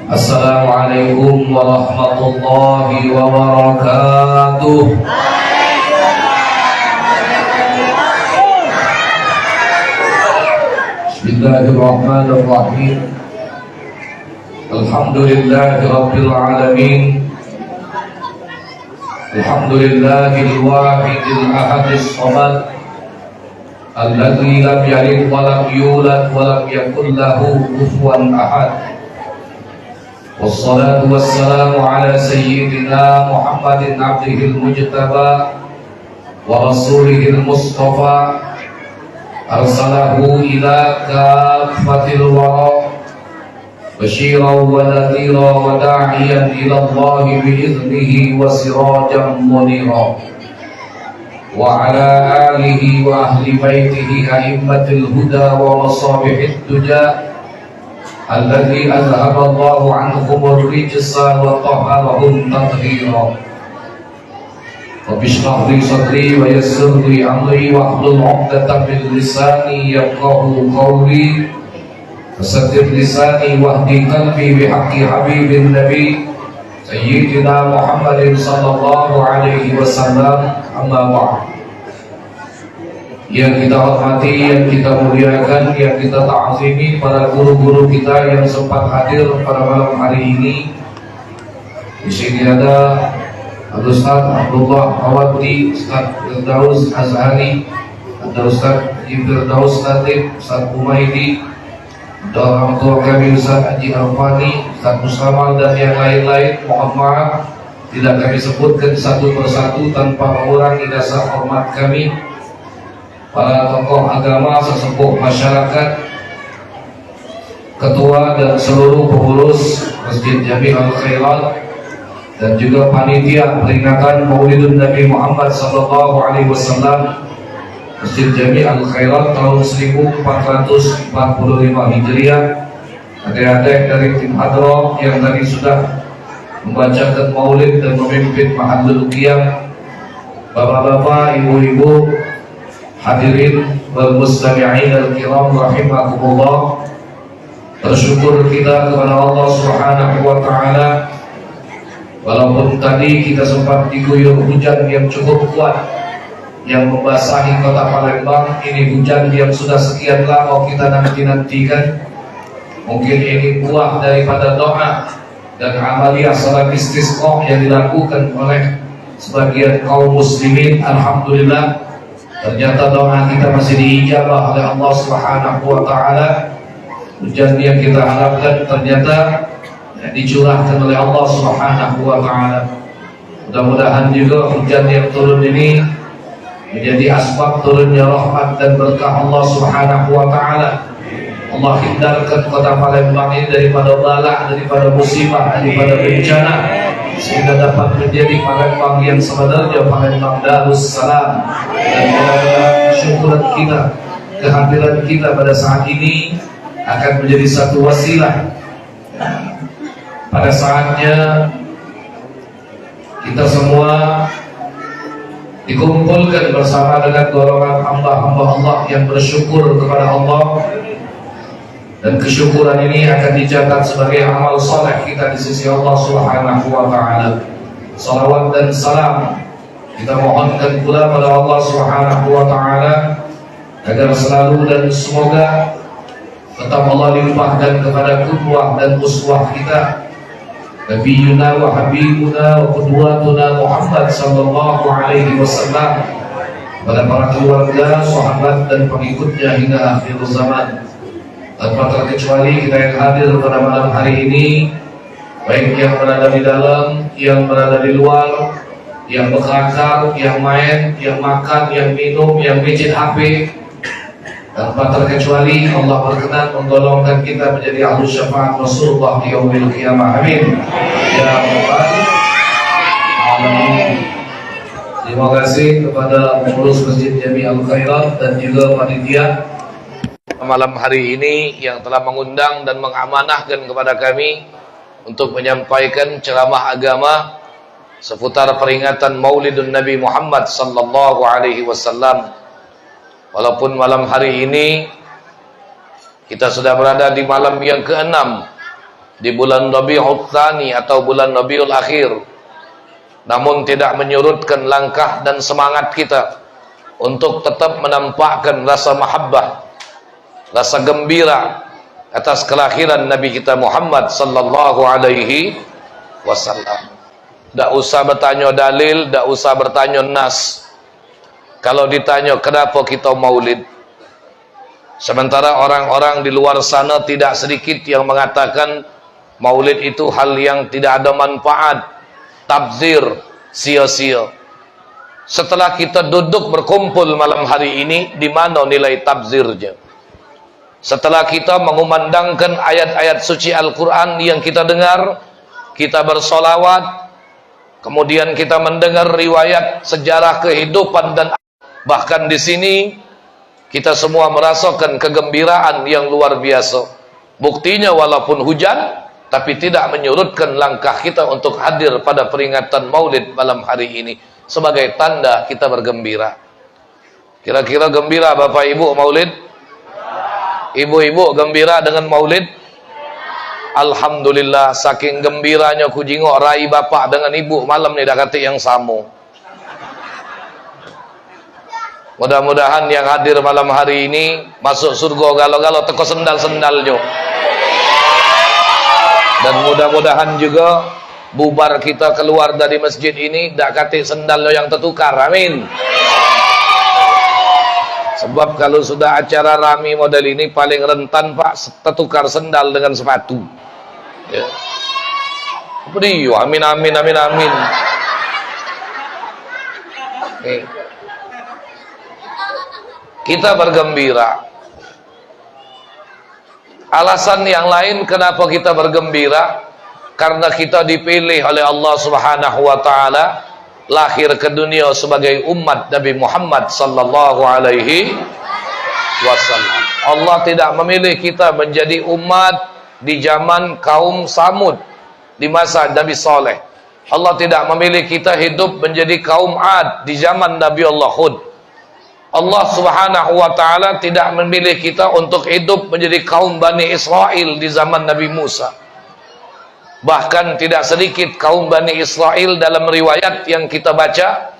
Assalamualaikum warahmatullahi wabarakatuh. Bismillahirrahmanirrahim. Alhamdulillahi rabbil alamin. Alhamdulillahil wahidil ahadis samad, alladzi lam yalid wa lam yulad wa lam yakul lahu kufuwan ahad. Wassalatu wassalamu ala sayyidina Muhammadin abdihil mujtaba wa rasulihil mustafa, arsalahu ila kafatil wara, basyiran wa nadhira wa da'iyan ila Allahi bi'idhnihi wa sirajan munira, wa ala alihi wa ahli baitihi a'immatil huda wa masabihid duja, alladzi azhaba Allahu anhum ar-rijsa wa tahharahum tathira. Rabbi shrah li sadri wa yassir li amri wahlul 'uqdatam min lisani yafqahu qawli. Fasaddid lisani wahdi qalbi bihaqqi habibin nabi sayyidina Muhammadin sallallahu alaihi wasallam. Amma ba'd. Yang kita hormati, yang kita muliakan, yang kita ta'zimi para guru-guru kita yang sempat hadir pada malam hari ini. Di sini ada Al-Ustaz Abdullah Awadi, Ustaz Firdaus Azhari, ada Ustaz Firdaus Latif, Ustaz Umaidi, ada orang tua kami Ustaz Haji Arfani, Ustaz Musamal dan yang lain-lain. Mohon maaf tidak kami sebutkan satu persatu tanpa mengurangi dasar hormat kami. Para tokoh agama, sesepuh masyarakat, ketua dan seluruh pengurus Masjid Jami Al-Khairat, dan juga panitia peringatan Maulidun Nabi Muhammad sallallahu alaihi wasallam Masjid Jami Al-Khairat tahun 1445 Hijriah. Adik-adik dari tim Hadroh yang tadi sudah membacakan Maulid dan memimpin Mahallul Qiyam, bapak-bapak, ibu-ibu, hadirin wal mustami'in al-kiram rahimakumullah. Bersyukur kita kepada Allah Subhanahu wa taala, walaupun tadi kita sempat diguyur hujan yang cukup kuat yang membasahi kota Palembang. Ini hujan yang sudah sekian lama kita nanti-nantikan. Mungkin ini buah daripada doa dan amaliyah salat istisqa yang dilakukan oleh sebagian kaum muslimin. Alhamdulillah, ternyata doa kita masih diijabah oleh Allah Subhanahu wa taala. Hujan yang kita harapkan ternyata dicurahkan oleh Allah Subhanahu wa taala. Mudah-mudahan juga hujan yang turun ini menjadi asbab turunnya rahmat dan berkah Allah Subhanahu wa taala. Allah hindarkan kota Palembang ini daripada bala, daripada musibah, daripada bencana, sehingga dapat menjadi Palembang yang sebenarnya Palembang Darussalam. Dan mudah-mudahan syukuran kita, kehadiran kita pada saat ini akan menjadi satu wasilah. Pada saatnya kita semua dikumpulkan bersama dengan golongan hamba-hamba Allah yang bersyukur kepada Allah, dan kesyukuran ini akan dicatat sebagai amal soleh kita di sisi Allah Subhanahu wa taala. Salawat dan salam kita mohonkan pula pada Allah Subhanahu wa taala agar selalu dan semoga tetap Allah limpahkan kepada qudwah dan uswah kita, Nabiyuna wa Habibuna wa qudwatuna Muhammad sallallahu alaihi wasallam, pada para keluarga, sahabat dan pengikutnya hingga akhir zaman. Tanpa terkecuali kita yang hadir pada malam hari ini, baik yang berada di dalam, yang berada di luar, yang berkelakar, yang main, yang makan, yang minum, yang pijit HP, tanpa terkecuali Allah berkenan menggolongkan kita menjadi ahlu syafaat Rasulullah di yaumil qiyamah. Amin ya rabbal alamin. Terima kasih kepada pengurus Masjid Jami Al-Khairat dan juga panitia malam hari ini yang telah mengundang dan mengamanahkan kepada kami untuk menyampaikan ceramah agama seputar peringatan Maulidun Nabi Muhammad sallallahu alaihi wasallam. Walaupun malam hari ini kita sudah berada di malam yang ke-6 di bulan Rabiul Tsani atau bulan Rabiul Akhir, namun tidak menyurutkan langkah dan semangat kita untuk tetap menampakkan rasa mahabbah, rasa gembira atas kelahiran Nabi kita Muhammad sallallahu alaihi wasallam. Tak usah bertanya dalil, tak usah bertanya nas. Kalau ditanya kenapa kita maulid, sementara orang-orang di luar sana tidak sedikit yang mengatakan maulid itu hal yang tidak ada manfaat, tabzir, sia-sia. Setelah kita duduk berkumpul malam hari ini, di mana nilai tabzirnya? Setelah kita mengumandangkan ayat-ayat suci Al-Quran yang kita dengar, kita bersolawat, kemudian kita mendengar riwayat sejarah kehidupan, dan bahkan di sini kita semua merasakan kegembiraan yang luar biasa. Buktinya walaupun hujan, tapi tidak menyurutkan langkah kita untuk hadir pada peringatan maulid malam hari ini sebagai tanda kita bergembira. Kira-kira gembira Bapak Ibu maulid? Ibu-ibu gembira dengan maulid? Alhamdulillah, saking gembiranya ku jingok rai bapak dengan ibu malam ni dah kata yang sama. Mudah-mudahan yang hadir malam hari ini masuk surga galau-galau teko sendal-sendalnya. Dan mudah-mudahan juga bubar kita keluar dari masjid ini dak kate sendalnya yang tertukar. Amin. Sebab kalau sudah acara rami model ini paling rentan Pak tertukar sendal dengan sepatu. Ya. Beri, amin amin amin amin. Okay. Kita bergembira. Alasan yang lain kenapa kita bergembira, karena kita dipilih oleh Allah Subhanahu wa taala lahir ke dunia sebagai umat Nabi Muhammad sallallahu alaihi wasallam. Allah tidak memilih kita menjadi umat di zaman kaum Samud di masa Nabi Saleh. Allah tidak memilih kita hidup menjadi kaum Ad di zaman Nabi Allah Hud. Allah Subhanahu wa taala tidak memilih kita untuk hidup menjadi kaum Bani Israel di zaman Nabi Musa. Bahkan tidak sedikit kaum Bani Israel dalam riwayat yang kita baca,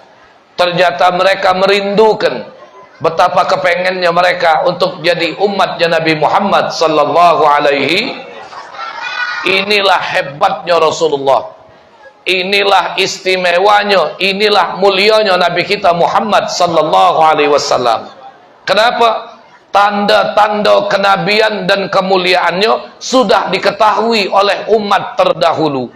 ternyata mereka merindukan betapa kepengennya mereka untuk jadi umatnya Nabi Muhammad sallallahu alaihi. Inilah hebatnya Rasulullah, inilah istimewanya, inilah mulianya Nabi kita Muhammad sallallahu alaihi wasallam. Kenapa? Tanda-tanda kenabian dan kemuliaannya sudah diketahui oleh umat terdahulu.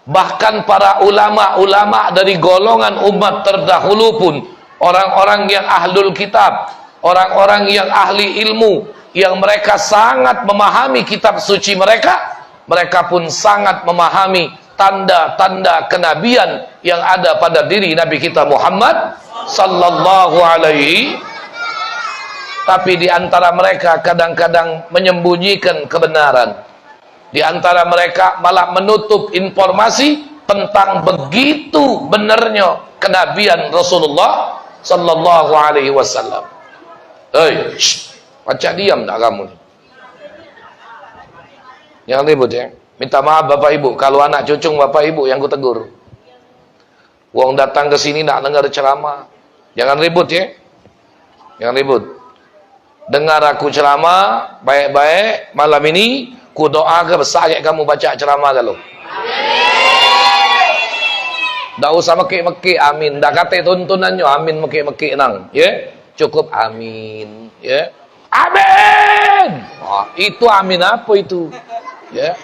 Bahkan para ulama-ulama dari golongan umat terdahulu pun, orang-orang yang ahlul kitab, orang-orang yang ahli ilmu, yang mereka sangat memahami kitab suci mereka, mereka pun sangat memahami tanda-tanda kenabian yang ada pada diri Nabi kita Muhammad sallallahu alaihi. Tapi di antara mereka kadang-kadang menyembunyikan kebenaran. Di antara mereka malah menutup informasi tentang begitu benarnya kenabian Rasulullah sallallahu alaihi wasallam. Hei, baca diam tak kamu ni? Yang ribut ya. Minta maaf Bapak Ibu kalau anak cucung Bapak Ibu yang ku tegur. Wong datang ke sini nak dengar ceramah. Jangan ribut ya. Jangan ribut. Dengar aku ceramah baik-baik malam ini, ku doa ke besar kamu baca ceramah kalau. Tak usah mekik-mekik amin. Dah kata tuntunannya amin mekik-mekik nang, ya. Cukup amin, ya. Amin. Oh, itu amin apa itu? Ya.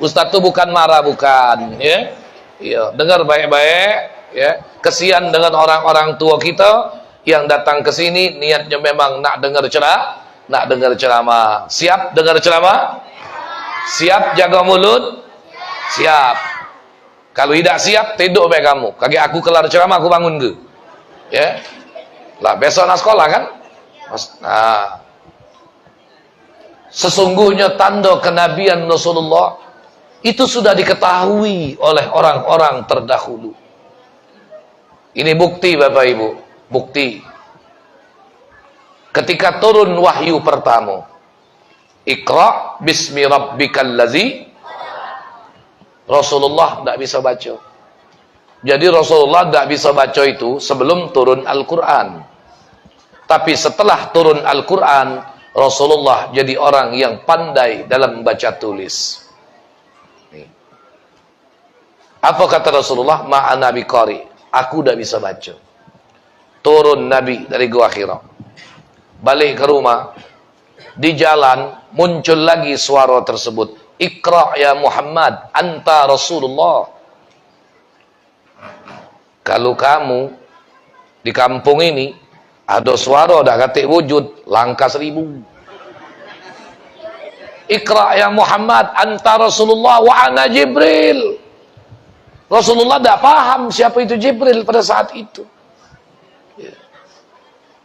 Ustaz tu bukan marah, bukan, ya. Ya, dengar baik-baik, ya. Kesian dengan orang-orang tua kita yang datang ke sini niatnya memang nak dengar ceramah. Siap dengar ceramah? Siap jaga mulut? Siap. Kalau tidak siap, tidur baik kamu. Kaki aku kelar ceramah, aku bangun ke? Ya. Lah besok nak sekolah kan? Nah. Sesungguhnya tanda kenabian Rasulullah itu sudah diketahui oleh orang-orang terdahulu. Ini bukti Bapak Ibu, bukti. Ketika turun wahyu pertama, Iqra bismi rabbikal ladzi Rasulullah tidak bisa baca. Jadi Rasulullah tidak bisa baca itu sebelum turun Al-Quran. Tapi setelah turun Al-Quran, Rasulullah jadi orang yang pandai dalam baca tulis. Apa kata Rasulullah? Ma'ana biqari. Aku tidak bisa baca. Turun Nabi dari Gua Hira. Balik ke rumah. Di jalan muncul lagi suara tersebut. Iqra' ya Muhammad, anta Rasulullah. Kalau kamu di kampung ini ada suara dah katik wujud, langkah 1000. Iqra' ya Muhammad, anta Rasulullah wa ana Jibril. Rasulullah tidak paham siapa itu Jibril pada saat itu.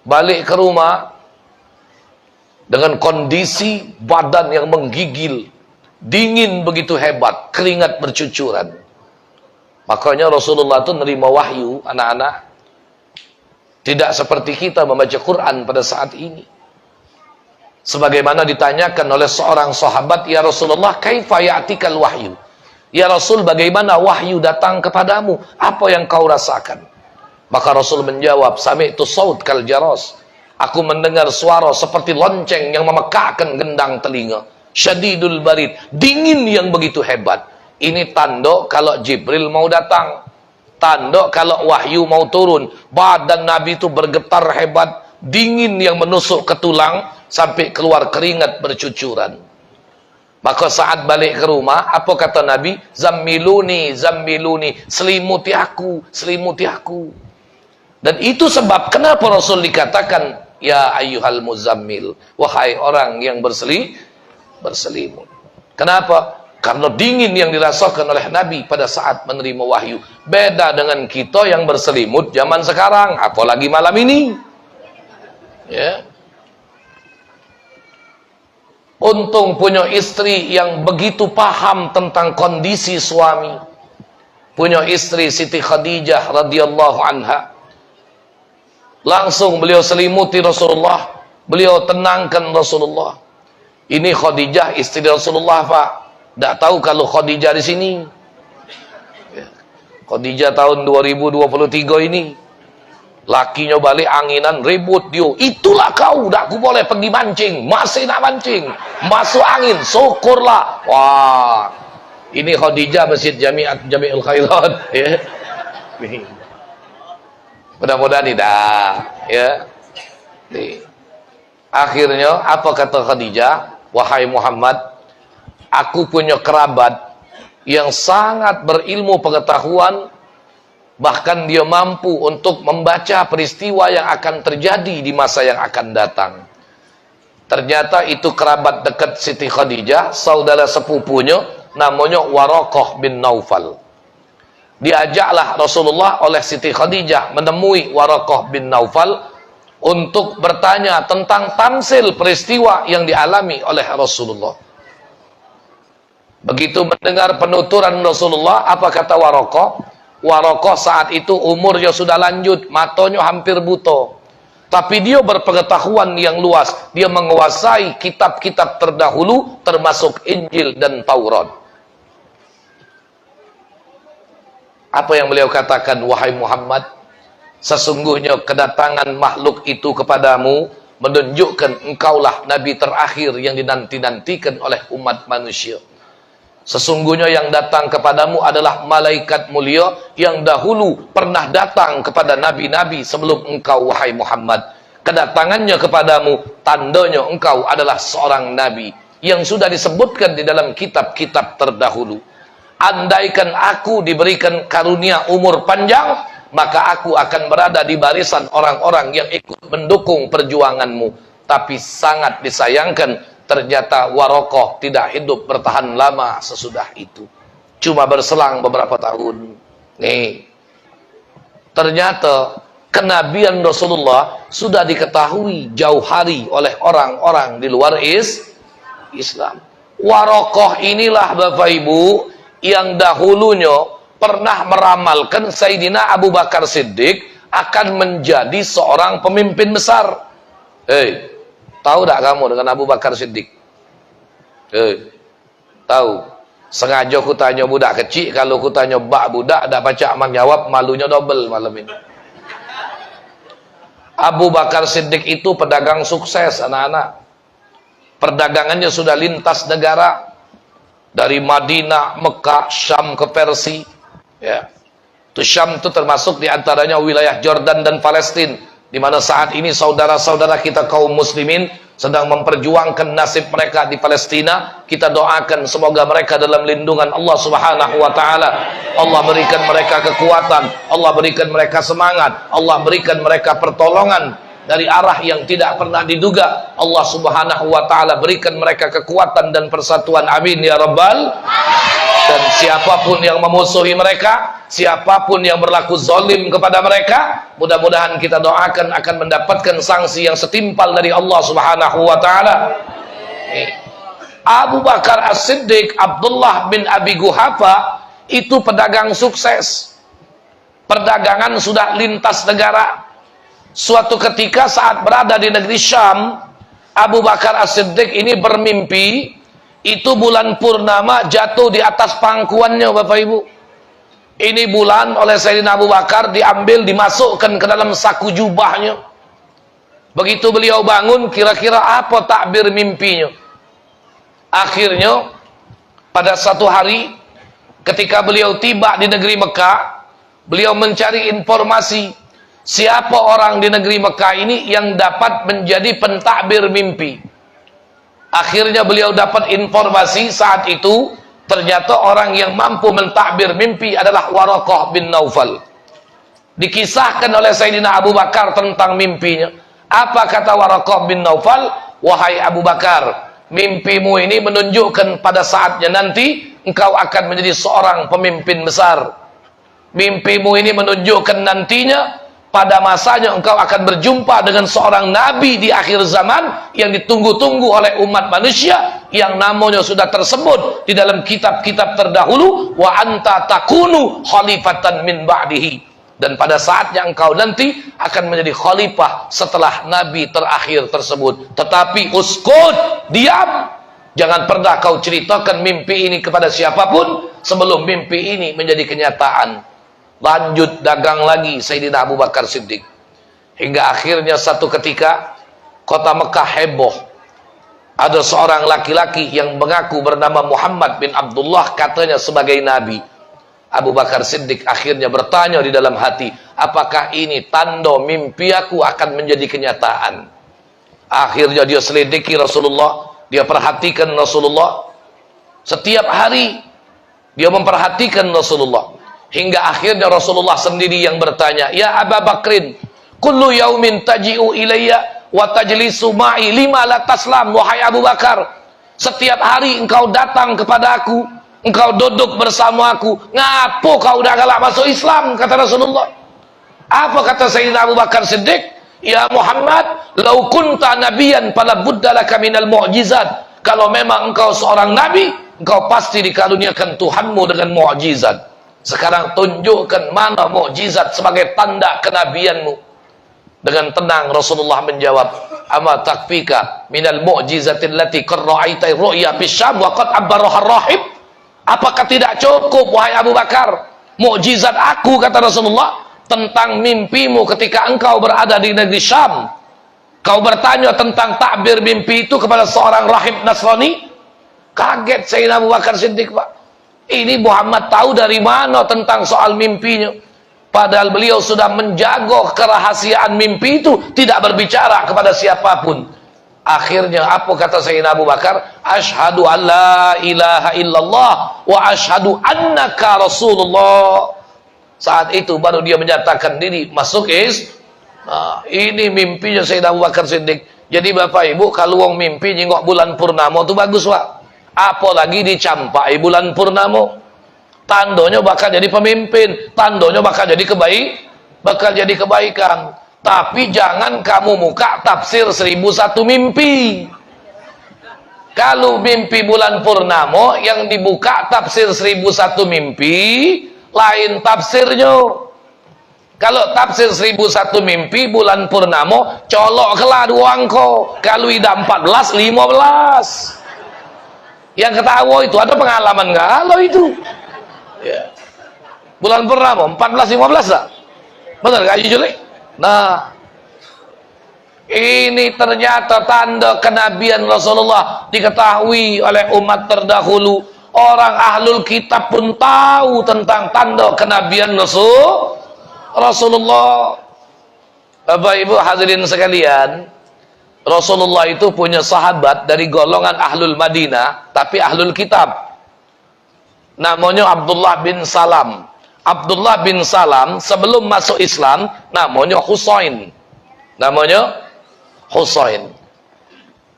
Balik ke rumah dengan kondisi badan yang menggigil, dingin begitu hebat, keringat bercucuran. Makanya Rasulullah itu menerima wahyu, anak-anak, tidak seperti kita membaca Quran pada saat ini. Sebagaimana ditanyakan oleh seorang sahabat, ya Rasulullah, kaifa ya'tikal wahyu? Ya Rasul, bagaimana wahyu datang kepadamu? Apa yang kau rasakan? Maka Rasul menjawab, sami'tu saut kal jaras. Aku mendengar suara seperti lonceng yang memekakkan gendang telinga. Syadidul barid, dingin yang begitu hebat. Ini tanda kalau Jibril mau datang. Tanda kalau wahyu mau turun. Badan Nabi itu bergetar hebat, dingin yang menusuk ke tulang sampai keluar keringat bercucuran. Maka saat balik ke rumah, apa kata Nabi? Zammiluni, zammiluni, selimuti aku, selimuti aku. Dan itu sebab kenapa Rasul dikatakan, ya ayyuhal muzammil, wahai orang yang berselimut. Kenapa? Karena dingin yang dirasakan oleh Nabi pada saat menerima wahyu. Beda dengan kita yang berselimut zaman sekarang, apalagi malam ini. Ya. Untung punya istri yang begitu paham tentang kondisi suami. Punya istri Siti Khadijah radhiyallahu anha. Langsung beliau selimuti Rasulullah. Beliau tenangkan Rasulullah. Ini Khadijah istri Rasulullah, Pak. Tak tahu kalau Khadijah di sini. Khadijah tahun 2023 ini. Lakinya balik anginan, ribut dia. Itulah kau, tak ku boleh pergi mancing. Masih nak mancing. Masuk angin, syukurlah. Wah, ini Khadijah Masjid Jami'ul Khairat. Ya. Mudah-mudahan tidak. Ya. Akhirnya, apa kata Khadijah? Wahai Muhammad, aku punya kerabat yang sangat berilmu pengetahuan. Bahkan dia mampu untuk membaca peristiwa yang akan terjadi di masa yang akan datang. Ternyata itu kerabat dekat Siti Khadijah, saudara sepupunya, namanya Waraqah bin Naufal. Diajaklah Rasulullah oleh Siti Khadijah menemui Waraqah bin Naufal untuk bertanya tentang tamsil peristiwa yang dialami oleh Rasulullah. Begitu mendengar penuturan Rasulullah, apa kata Waraqah? Waraqah saat itu umurnya sudah lanjut, matanya hampir buta. Tapi dia berpengetahuan yang luas. Dia menguasai kitab-kitab terdahulu, termasuk Injil dan Taurat. Apa yang beliau katakan? Wahai Muhammad, sesungguhnya kedatangan makhluk itu kepadamu menunjukkan engkaulah Nabi terakhir yang dinanti-nantikan oleh umat manusia. Sesungguhnya yang datang kepadamu adalah malaikat mulia yang dahulu pernah datang kepada nabi-nabi sebelum engkau, wahai Muhammad. Kedatangannya kepadamu tandanya engkau adalah seorang nabi yang sudah disebutkan di dalam kitab-kitab terdahulu. Andaikan aku diberikan karunia umur panjang, maka aku akan berada di barisan orang-orang yang ikut mendukung perjuanganmu. Tapi sangat disayangkan, ternyata Waraqah tidak hidup bertahan lama sesudah itu. Cuma berselang beberapa tahun. Nih, ternyata kenabian Rasulullah sudah diketahui jauh hari oleh orang-orang di luar Islam. Waraqah inilah Bapak Ibu yang dahulunya pernah meramalkan Sayyidina Abu Bakar Siddiq akan menjadi seorang pemimpin besar. Tahu tak kamu dengan Abu Bakar Siddiq? Tahu. Sengaja aku tanya budak kecil, kalau aku tanya bak budak, dah baca aman jawab, malunya double malam ini. Abu Bakar Siddiq itu pedagang sukses, anak-anak. Perdagangannya sudah lintas negara. Dari Madinah, Mekah, Syam ke Persia. Ya. Itu Syam itu termasuk diantaranya wilayah Jordan dan Palestina, di mana saat ini saudara-saudara kita kaum muslimin sedang memperjuangkan nasib mereka di Palestina. Kita doakan semoga mereka dalam lindungan Allah Subhanahu wa taala. Allah berikan mereka kekuatan, Allah berikan mereka semangat, Allah berikan mereka pertolongan dari arah yang tidak pernah diduga. Allah Subhanahu wa taala berikan mereka kekuatan dan persatuan. Amin ya rabbal. Dan siapapun yang memusuhi mereka, siapapun yang berlaku zalim kepada mereka, mudah-mudahan kita doakan akan mendapatkan sanksi yang setimpal dari Allah Subhanahu wa taala. Abu Bakar As-Siddiq Abdullah bin Abi Quhafa itu pedagang sukses. Perdagangan sudah lintas negara. Suatu ketika saat berada di negeri Syam, Abu Bakar As-Siddiq ini bermimpi itu bulan purnama jatuh di atas pangkuannya, Bapak Ibu. Ini bulan oleh Sayyidina Abu Bakar diambil, dimasukkan ke dalam saku jubahnya. Begitu beliau bangun, kira-kira apa takbir mimpinya? Akhirnya pada satu hari ketika beliau tiba di negeri Mekah, beliau mencari informasi siapa orang di negeri Mekah ini yang dapat menjadi pentakbir mimpi. Akhirnya beliau dapat informasi saat itu ternyata orang yang mampu mentakbir mimpi adalah Waraqah bin Naufal. Dikisahkan oleh Sayyidina Abu Bakar tentang mimpinya. Apa kata Waraqah bin Naufal? Wahai Abu Bakar, mimpimu ini menunjukkan pada saatnya nanti engkau akan menjadi seorang pemimpin besar. Mimpimu ini menunjukkan nantinya pada masanya engkau akan berjumpa dengan seorang nabi di akhir zaman yang ditunggu-tunggu oleh umat manusia, yang namanya sudah tersebut di dalam kitab-kitab terdahulu, wa anta takunu khalifatan min ba'dihi. Dan pada saatnya engkau nanti akan menjadi khalifah setelah nabi terakhir tersebut. Tetapi uskut, diam, jangan pernah kau ceritakan mimpi ini kepada siapapun sebelum mimpi ini menjadi kenyataan. Lanjut dagang lagi Sayyidina Abu Bakar Siddiq. Hingga akhirnya satu ketika kota Mekah heboh. Ada seorang laki-laki yang mengaku bernama Muhammad bin Abdullah, katanya sebagai nabi. Abu Bakar Siddiq akhirnya bertanya di dalam hati, apakah ini tanda mimpi aku akan menjadi kenyataan? Akhirnya dia selidiki Rasulullah, dia perhatikan Rasulullah. Setiap hari dia memperhatikan Rasulullah. Hingga akhirnya Rasulullah sendiri yang bertanya, ya Abu Bakrin, kullu yaumin taji'u ilayya wa tajlisu ma'i lima la taslam. Wahai Abu Bakar, setiap hari engkau datang kepada aku, engkau duduk bersama aku, ngapo kau udah galak masuk Islam? Kata Rasulullah. Apa kata Sayyidina Abu Bakar Siddiq? Ya Muhammad, lau kunta nabiyan fala budda laka minal mu'jizat. Kalau memang engkau seorang nabi, engkau pasti dikaruniakan Tuhanmu dengan mu'jizat. Sekarang tunjukkan mana mukjizat sebagai tanda kenabianmu. Dengan tenang Rasulullah menjawab, ama takfika minal mu'jizatil lati qarra'aita ru'ya bisyam wa qad abbaraha rahib. Apakah tidak cukup wahai Abu Bakar mukjizat aku, kata Rasulullah, tentang mimpimu ketika engkau berada di negeri Syam? Kau bertanya tentang takbir mimpi itu kepada seorang rahib Nasrani? Kaget Sayyidina Abu Bakar Siddiq, Pak. Ini Muhammad tahu dari mana tentang soal mimpinya, padahal beliau sudah menjaga kerahasiaan mimpi itu, tidak berbicara kepada siapapun. Akhirnya apa kata Sayyidina Abu Bakar? Asyhadu an la ilaha illallah wa asyhadu annaka Rasulullah. Saat itu baru dia menyatakan diri masuk Islam. Nah, ini mimpinya Sayyidina Abu Bakar Siddiq. Jadi Bapak Ibu, kalau wong mimpi nyengok bulan purnama itu bagus, Pak. Apalagi dicampai bulan purnama, tandanya bakal jadi pemimpin, tandanya bakal jadi kebaikan. Tapi jangan kamu muka tafsir 1001 mimpi. Kalau mimpi bulan purnama yang dibuka tafsir 1001 mimpi, lain tafsirnya. Kalau tafsir 1001 mimpi bulan purnama, colok kelah dua angko. Kalau ida 14, 15. Yang ketawa itu ada pengalaman nggak? Kalau itu, ya. Bulan purnama 14-15 tak? Benar nggak Haji Juli? Nah, ini ternyata tanda kenabian Rasulullah diketahui oleh umat terdahulu. Orang ahlul kitab pun tahu tentang tanda kenabian Rasulullah. Bapak Ibu hadirin sekalian, Rasulullah itu punya sahabat dari golongan ahlul Madinah, tapi ahlul kitab. Namanya Abdullah bin Salam. Abdullah bin Salam sebelum masuk Islam namanya Husain. Namanya Husain.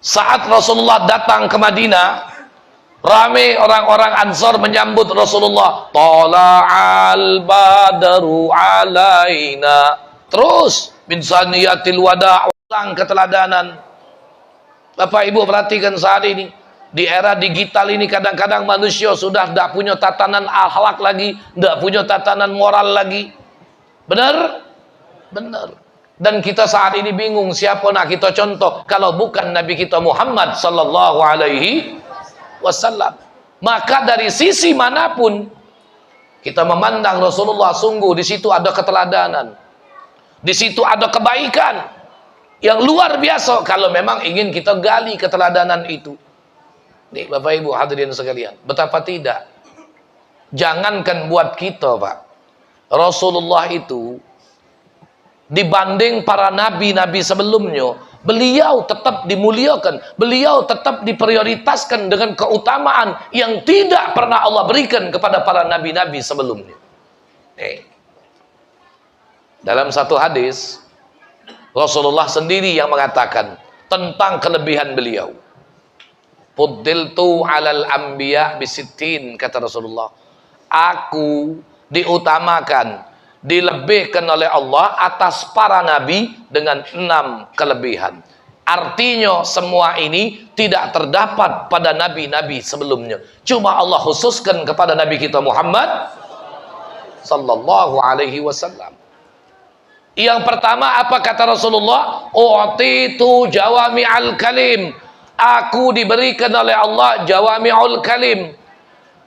Saat Rasulullah datang ke Madinah, ramai orang-orang Ansar menyambut Rasulullah. Tala'al badru alaina. Terus bin saniyatil wada', ulang keteladanan. Bapak Ibu perhatikan saat ini, di era digital ini kadang-kadang manusia sudah tidak punya tatanan akhlak lagi, tidak punya tatanan moral lagi. Benar? Benar. Dan kita saat ini bingung siapa nak kita contoh kalau bukan Nabi kita Muhammad sallallahu alaihi wasallam. Maka dari sisi manapun kita memandang Rasulullah, sungguh di situ ada keteladanan. Di situ ada kebaikan yang luar biasa kalau memang ingin kita gali keteladanan itu. Nih Bapak Ibu hadirin sekalian, betapa tidak. Jangankan buat kita, Pak. Rasulullah itu dibanding para nabi-nabi sebelumnya, beliau tetap dimuliakan, beliau tetap diprioritaskan dengan keutamaan yang tidak pernah Allah berikan kepada para nabi-nabi sebelumnya. Dalam satu hadis, Rasulullah sendiri yang mengatakan tentang kelebihan beliau. Fuddiltu alal anbiya bisittin, kata Rasulullah. Aku diutamakan, dilebihkan oleh Allah atas para nabi dengan 6 kelebihan. Artinya semua ini tidak terdapat pada nabi-nabi sebelumnya. Cuma Allah khususkan kepada Nabi kita Muhammad sallallahu alaihi wasallam. Yang pertama apa kata Rasulullah? U'titu jawami'al kalim. Aku diberikan oleh Allah jawami'ul kalim.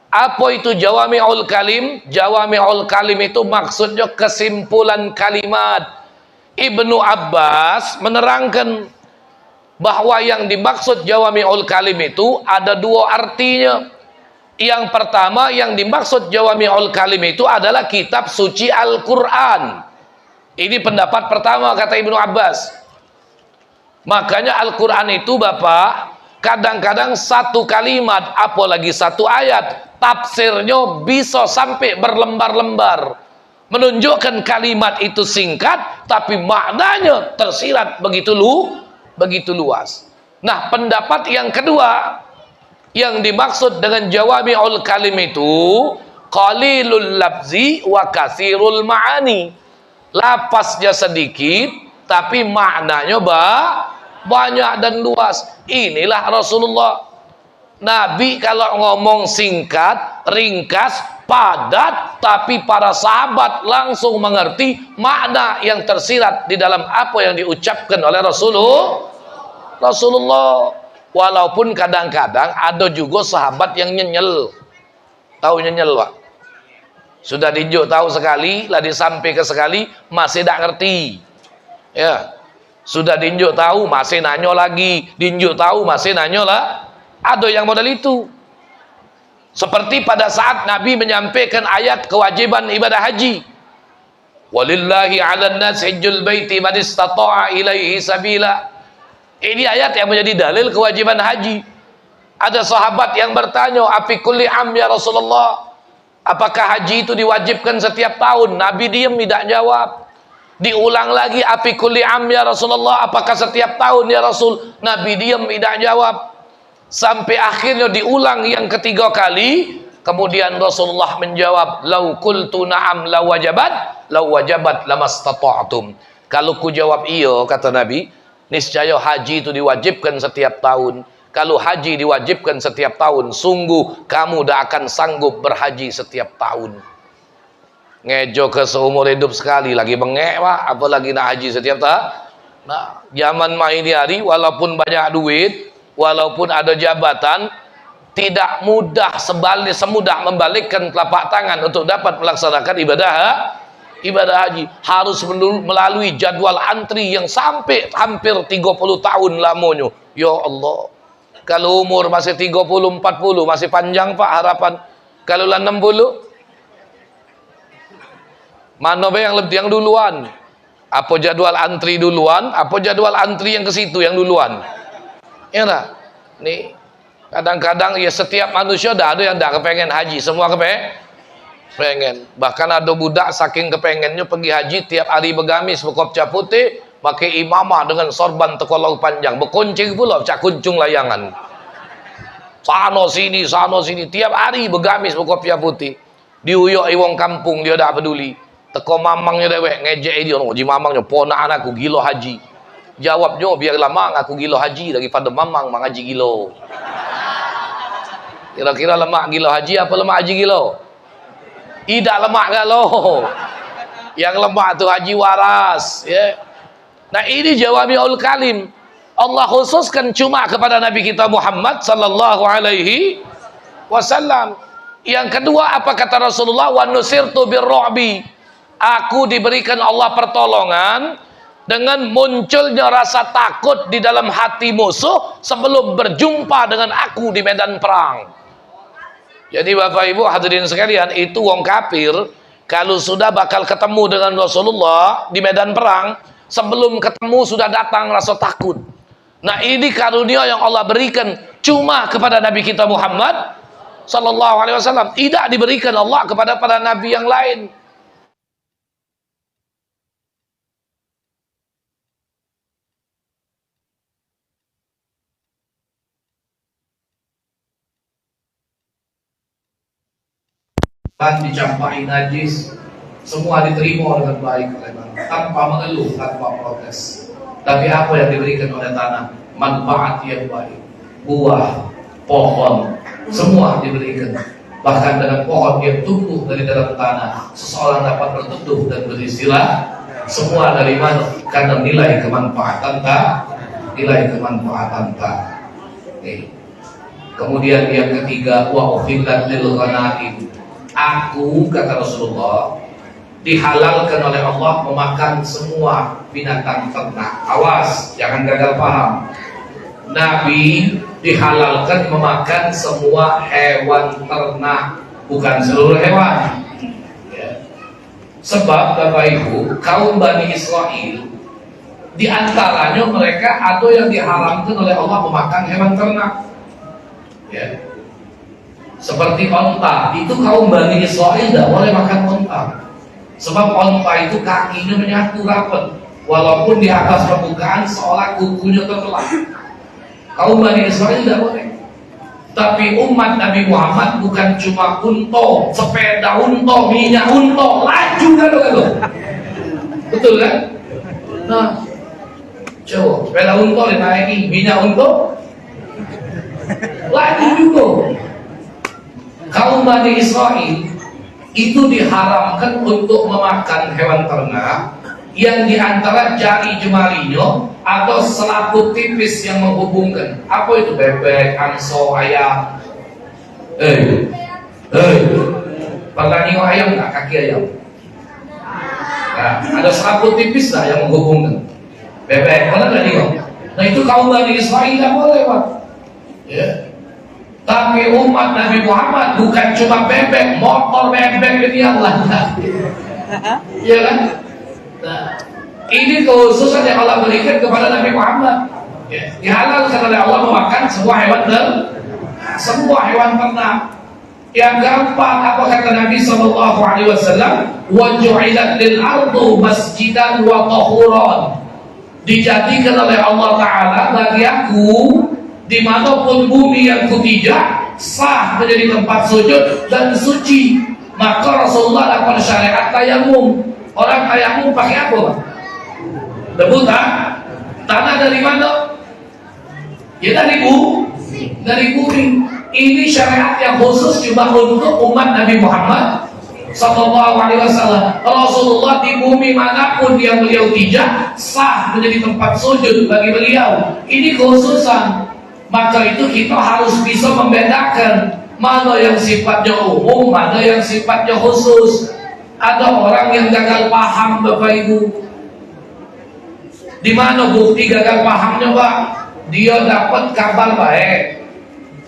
Apa itu jawami'ul kalim? Jawami'ul kalim itu maksudnya kesimpulan kalimat. Ibnu Abbas menerangkan bahwa yang dimaksud jawami'ul kalim itu ada 2 artinya. Yang pertama yang dimaksud jawami'ul kalim itu adalah kitab suci Al-Quran. Ini pendapat pertama kata Ibnu Abbas. Makanya Al-Quran itu Bapak, kadang-kadang satu kalimat, apalagi satu ayat, tafsirnya bisa sampai berlembar-lembar. Menunjukkan kalimat itu singkat, tapi maknanya tersirat begitu luas. Nah, pendapat yang kedua, yang dimaksud dengan jawami'ul kalim itu, qalilul lafzi wa katsirul ma'ani. Lapasnya sedikit, tapi maknanya banyak dan luas. Inilah Rasulullah. Nabi kalau ngomong singkat, ringkas, padat, tapi para sahabat langsung mengerti makna yang tersirat di dalam apa yang diucapkan oleh Rasulullah. Walaupun kadang-kadang ada juga sahabat yang nyenyel. Tahu nyenyel, Pak? Sudah diunjuk tahu sekali, lah disampaikan sekali, masih tidak ngerti. Ya. Sudah diunjuk tahu, masih nanya lagi. Diunjuk tahu, masih nanya lah. Ada yang model itu. Seperti pada saat Nabi menyampaikan ayat kewajiban ibadah haji. Walillahi 'alan nas hajjul baiti man istata'a ilaihi sabila. Ini ayat yang menjadi dalil kewajiban haji. Ada sahabat yang bertanya, "Afi kulli am ya Rasulullah?" Apakah haji itu diwajibkan setiap tahun? Nabi diam tidak jawab. Diulang lagi, afi kulli am ya Rasulullah, apakah setiap tahun ya Rasul? Nabi diam tidak jawab. Sampai akhirnya diulang yang ketiga kali, kemudian Rasulullah menjawab, lau qultu na'am la wajabat lamastata'tum. Kalau ku jawab iya, kata Nabi, niscaya haji itu diwajibkan setiap tahun. Kalau haji diwajibkan setiap tahun, sungguh kamu tidak akan sanggup berhaji setiap tahun. Ngejo ke seumur hidup sekali lagi bengek, Pak, apalagi nak haji setiap tahun. Nah, zaman main di hari, walaupun banyak duit, walaupun ada jabatan, tidak mudah semudah membalikkan telapak tangan untuk dapat melaksanakan ibadah haji. Harus melalui jadwal antri yang sampai hampir 30 tahun lamanya. Ya Allah, kalau umur masih 30-40 masih panjang Pak harapan. Kalau lah 60, mana yang duluan? Apa jadwal antri duluan? Apa jadwal antri yang ke situ yang duluan? Ya tak? Nih, kadang-kadang ya setiap manusia ada yang tak kepengen haji. Semua kepengen. Bahkan ada budak saking kepengennya pergi haji, tiap hari begamis berkopca putih, pakai imamah dengan sorban tekolong panjang, berkuncing pula cak kuncung layangan. Sana sini, tiap hari begamis berkopca putih. Diuyok wong kampung dia tak peduli. Teko mamangnya dewek ngejek dia, ji mamangnya ponakan aku gilo haji. Jawabnya biar lama aku gilo haji daripada mamang haji gilo. Kira-kira lemak gilo haji apa lemak haji gilo? Tidak lemak galo. Yang lemak tu haji waras, ya. Nah, ini Jawami'ul Kalim. Allah khususkan cuma kepada Nabi kita Muhammad sallallahu alaihi wasallam. Yang kedua apa kata Rasulullah? Wa nusirtu birru'bi. Aku diberikan Allah pertolongan dengan munculnya rasa takut di dalam hati musuh sebelum berjumpa dengan aku di medan perang. Jadi Bapak Ibu hadirin sekalian, itu wong kafir kalau sudah bakal ketemu dengan Rasulullah di medan perang, sebelum ketemu sudah datang rasa takut. Nah, ini karunia yang Allah berikan cuma kepada Nabi kita Muhammad sallallahu alaihi wasallam, tidak diberikan Allah kepada para nabi yang lain. Dicampai najis, semua diterima dengan baik oleh tanah, tanpa mengeluh, tanpa protes. Tapi apa yang diberikan oleh tanah? Manfaat yang baik, buah, pohon, semua diberikan. Bahkan dengan pohon yang tumbuh dari dalam tanah, seseorang dapat berteduh dan beristirahat. Semua dari mana? Karena nilai kemanfaatan Kemudian yang ketiga, wa uhillat lil ghanaim. Aku, kata Rasulullah, dihalalkan oleh Allah memakan semua binatang ternak. Awas, jangan gagal paham. Nabi dihalalkan memakan semua hewan ternak, bukan seluruh hewan. Ya. Sebab Bapak Ibu, kaum Bani Israel, di antaranya mereka ada yang diharamkan oleh Allah memakan hewan ternak. Ya. Seperti onta, itu kaum Bani Israel tidak boleh makan onta. Sebab onta itu kakinya menyatu rapat, walaupun di atas permukaan seolah kukunya terbelah. Kaum Bani Israel tidak boleh. Tapi umat Nabi Muhammad bukan cuma unta, sepeda unta, minyak unta, laju kan? Betul kan? Nah, coba sepeda unta dinaiki, minyak unta, laju juga. Kaum Bani Israel itu diharamkan untuk memakan hewan ternak yang diantara jari jemarinya atau selaput tipis yang menghubungkan. Apa itu? Bebek, angso, ayam. Pernah nengok ayam nggak? Kaki ayam. Nah, ada selaput tipis lah yang menghubungkan. Bebek, pernah nggak nengok? Nah, itu kaum Bani Israel tidak boleh, Pak. Ya. Tapi umat Nabi Muhammad bukan cuma bebek, motor bebek ini Allah. Iya kan? Nah, ini khususan yang Allah berikan kepada Nabi Muhammad. Ya, dihalalkan oleh Allah memakan semua hewan ternak. Yang keempat, apa kata Nabi sallallahu alaihi wasallam? Wa ju'ilat lil ardu masjidan wa tahuran. Dijadikan oleh Allah Taala bagi aku dimanapun bumi yang kutijak sah menjadi tempat sujud dan suci. Maka Rasulullah dapat syariat tayamum. Orang tayamum pakai apa? Debu tanah dari mana? Ya dari bumi. Ini syariat yang khusus cuma untuk umat Nabi Muhammad sallallahu alaihi wasallam. Rasulullah di bumi manapun yang beliau tijak sah menjadi tempat sujud bagi beliau. Ini khususan. Maka itu kita harus bisa membedakan mana yang sifatnya umum, mana yang sifatnya khusus. Ada orang yang gagal paham, Bapak Ibu. Di mana bukti gagal pahamnya, Pak? Dia dapat kabar baik.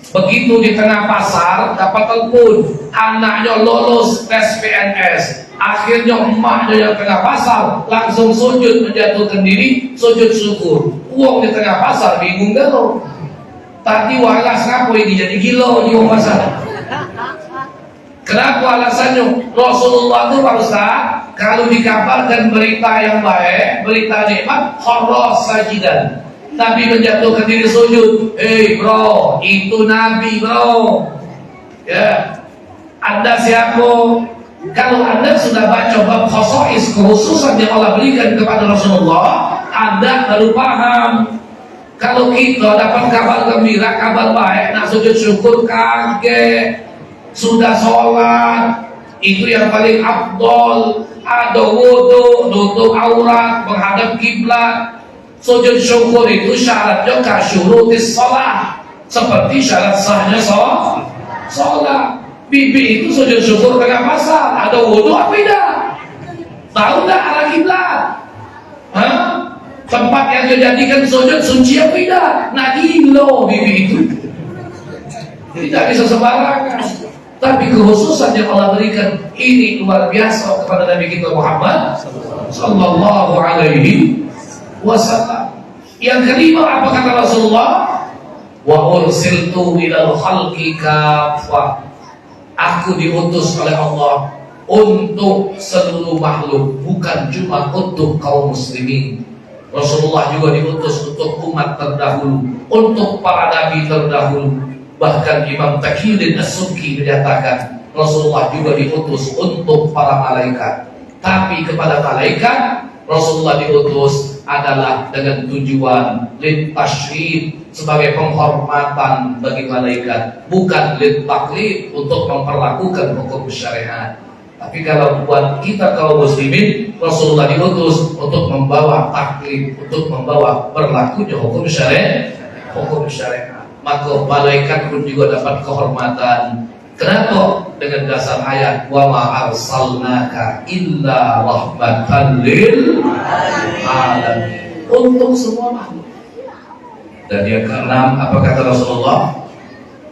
Begitu di tengah pasar dapat telepon, anaknya lolos tes PNS. Akhirnya emaknya yang tengah pasar langsung sujud menjatuhkan diri, sujud syukur. Uang di tengah pasar bingung gak lo? Tadi waras ngapu ini jadi gila di uang pasar. Kenapa alasannya? Rasulullah itu Pak Ustaz, kalau dikabarkan berita yang baik, berita nikmat, khoros sajidan. Nabi menjatuhkan diri sujud. Bro, itu Nabi bro. Ya, Anda siapa? Kalau Anda sudah baca bab khosois, kekhususan yang Allah berikan kepada Rasulullah, Anda baru paham. Kalau kita dapat kabar gembira, kabar baik, nak sujud syukur kaget. Sudah sholat, itu yang paling afdol. Ada wudu, nutup aurat, menghadap kiblat. Sujud syukur itu syaratnya kasyurutis sholat, seperti syarat sahnya sholat. Bibi itu sujud syukur tengah pasar, ada wudu apa tidak? Tahu tak arah kiblat? Tempat yang dijadikan sujud suci apa tidak? Nah gilo bibi itu tidak bisa sembarangan. Tapi kekhususan yang Allah berikan ini luar biasa kepada Nabi kita Muhammad sallallahu alaihi wasallam. Yang kelima apa kata Rasulullah? Wa ursiltu ilal khalqi kafah. Aku diutus oleh Allah untuk seluruh makhluk, bukan cuma untuk kaum muslimin. Rasulullah juga diutus untuk umat terdahulu, untuk para nabi terdahulu. Bahkan Imam Taqiyuddin As-Subki menyatakan Rasulullah juga diutus untuk para malaikat. Tapi kepada malaikat Rasulullah diutus adalah dengan tujuan lil tashrif, sebagai penghormatan bagi malaikat, bukan lil taklid, untuk memperlakukan hukum syariat. Tapi kalau buat kita kaum muslimin, Rasulullah diutus untuk membawa taklid, untuk membawa berlakunya hukum syariat. Maka malaikat pun juga dapat kehormatan. Kenapa? Dengan dasar ayat wa ma arsalnaka illa rahmatan lil alamin, untuk semua makhluk. Dan yang keenam apa kata Rasulullah?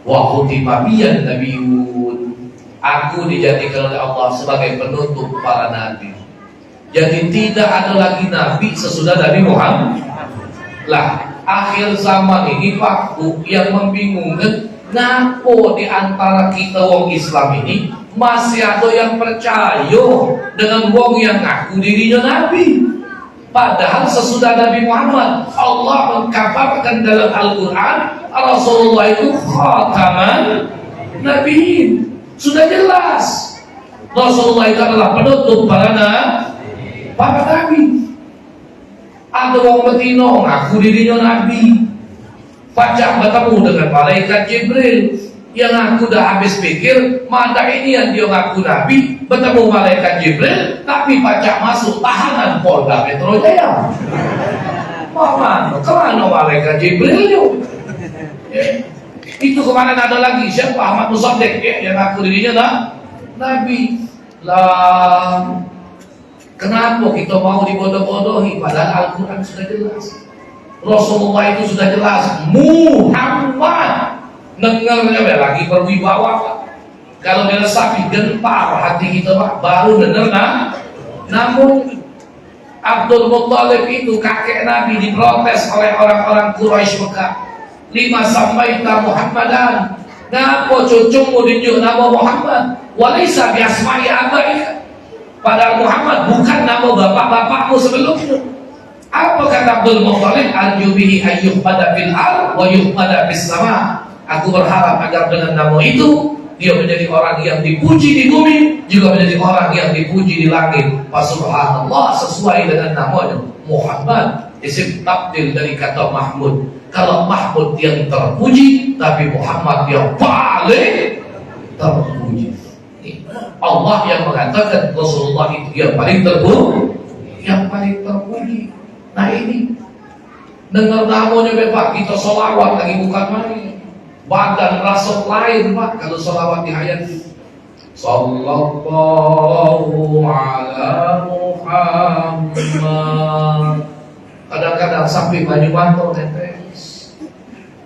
Wa khutima biyan nabiyun, aku dijadikan oleh Allah sebagai penutup para nabi. Jadi tidak ada lagi nabi sesudah Nabi Muhammad. Lah akhir zaman ini Pak, yang membingungkan, ngapo di antara kita wong Islam ini masih ada yang percaya dengan wong yang ngaku dirinya nabi. Padahal sesudah Nabi Muhammad, Allah mengkabarkan dalam Al-Quran Rasulullah itu khataman nabiin. Sudah jelas Rasulullah itu adalah penutup para nabi. Ada wong betino ngaku dirinya nabi, pacak bertemu dengan malaikat Jibril yang ngaku dah habis pikir mata ini yang dia ngaku nabi, bertemu malaikat Jibril tapi pacak masuk tahanan Polda Metro Jaya. Kemana malaikat Jibril itu? Itu kemarin ada lagi siapa, Ahmad Musaddiq yang ngaku dirinya nabi. Lah kenapa kita mau dibodoh-bodohi? Padahal Al-Quran sudah jelas, Rasulullah itu sudah jelas, Muhammad. Dengarnya lagi berwibawa. Kalau diresapi gempar hati kita Pak, baru dengar namun Abdul Muttalib itu kakek Nabi diprotes oleh orang-orang Quraisy Mekah. Lima sammaita Muhammadan, ngapa cucumu dijuk nama Muhammad? Walaysa biasma'i abaika, padahal Muhammad bukan nama bapak-bapakmu sebelumnya. Apa kata Abdul Muttalib? Al-jubihi ayyuhmada fil ar wa yuhmada fis sama. Aku berharap agar dengan nama itu dia menjadi orang yang dipuji di bumi, juga menjadi orang yang dipuji di langit. Subhanallah, sesuai dengan namanya Muhammad, isim tabdil dari kata Mahmud. Kalau Mahmud yang terpuji, tapi Muhammad yang paling terpuji. Allah yang mengatakan Rasulullah itu yang paling terpuji. Nah ini Dengar namanya Pak, kita sholawat lagi bukan main. Badan rasuk lain Pak kalau sholawat di ayat. Sallallahu ala Muhammad. Kadang-kadang sampai baju mantel netes.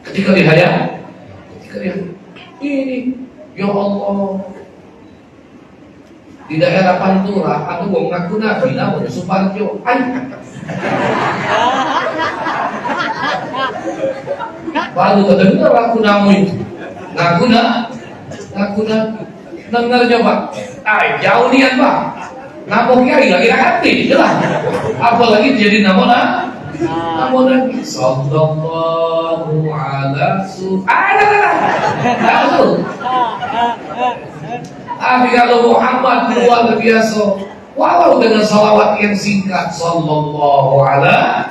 Ketika dihayat, ini, ya Allah. Di daerah Pantura, aku mau ngaku nabi, namun Suparjo, baru terdengar aku namu itu, ngaku nabi, dengarnya Pak, jauh niat Pak, namu kiai lagi hati, jelas, apalagi jadi namu lagi, sallallahu ala tapi kalau Muhammad luar biasa, walau dengan salawat yang singkat, sallallahu ala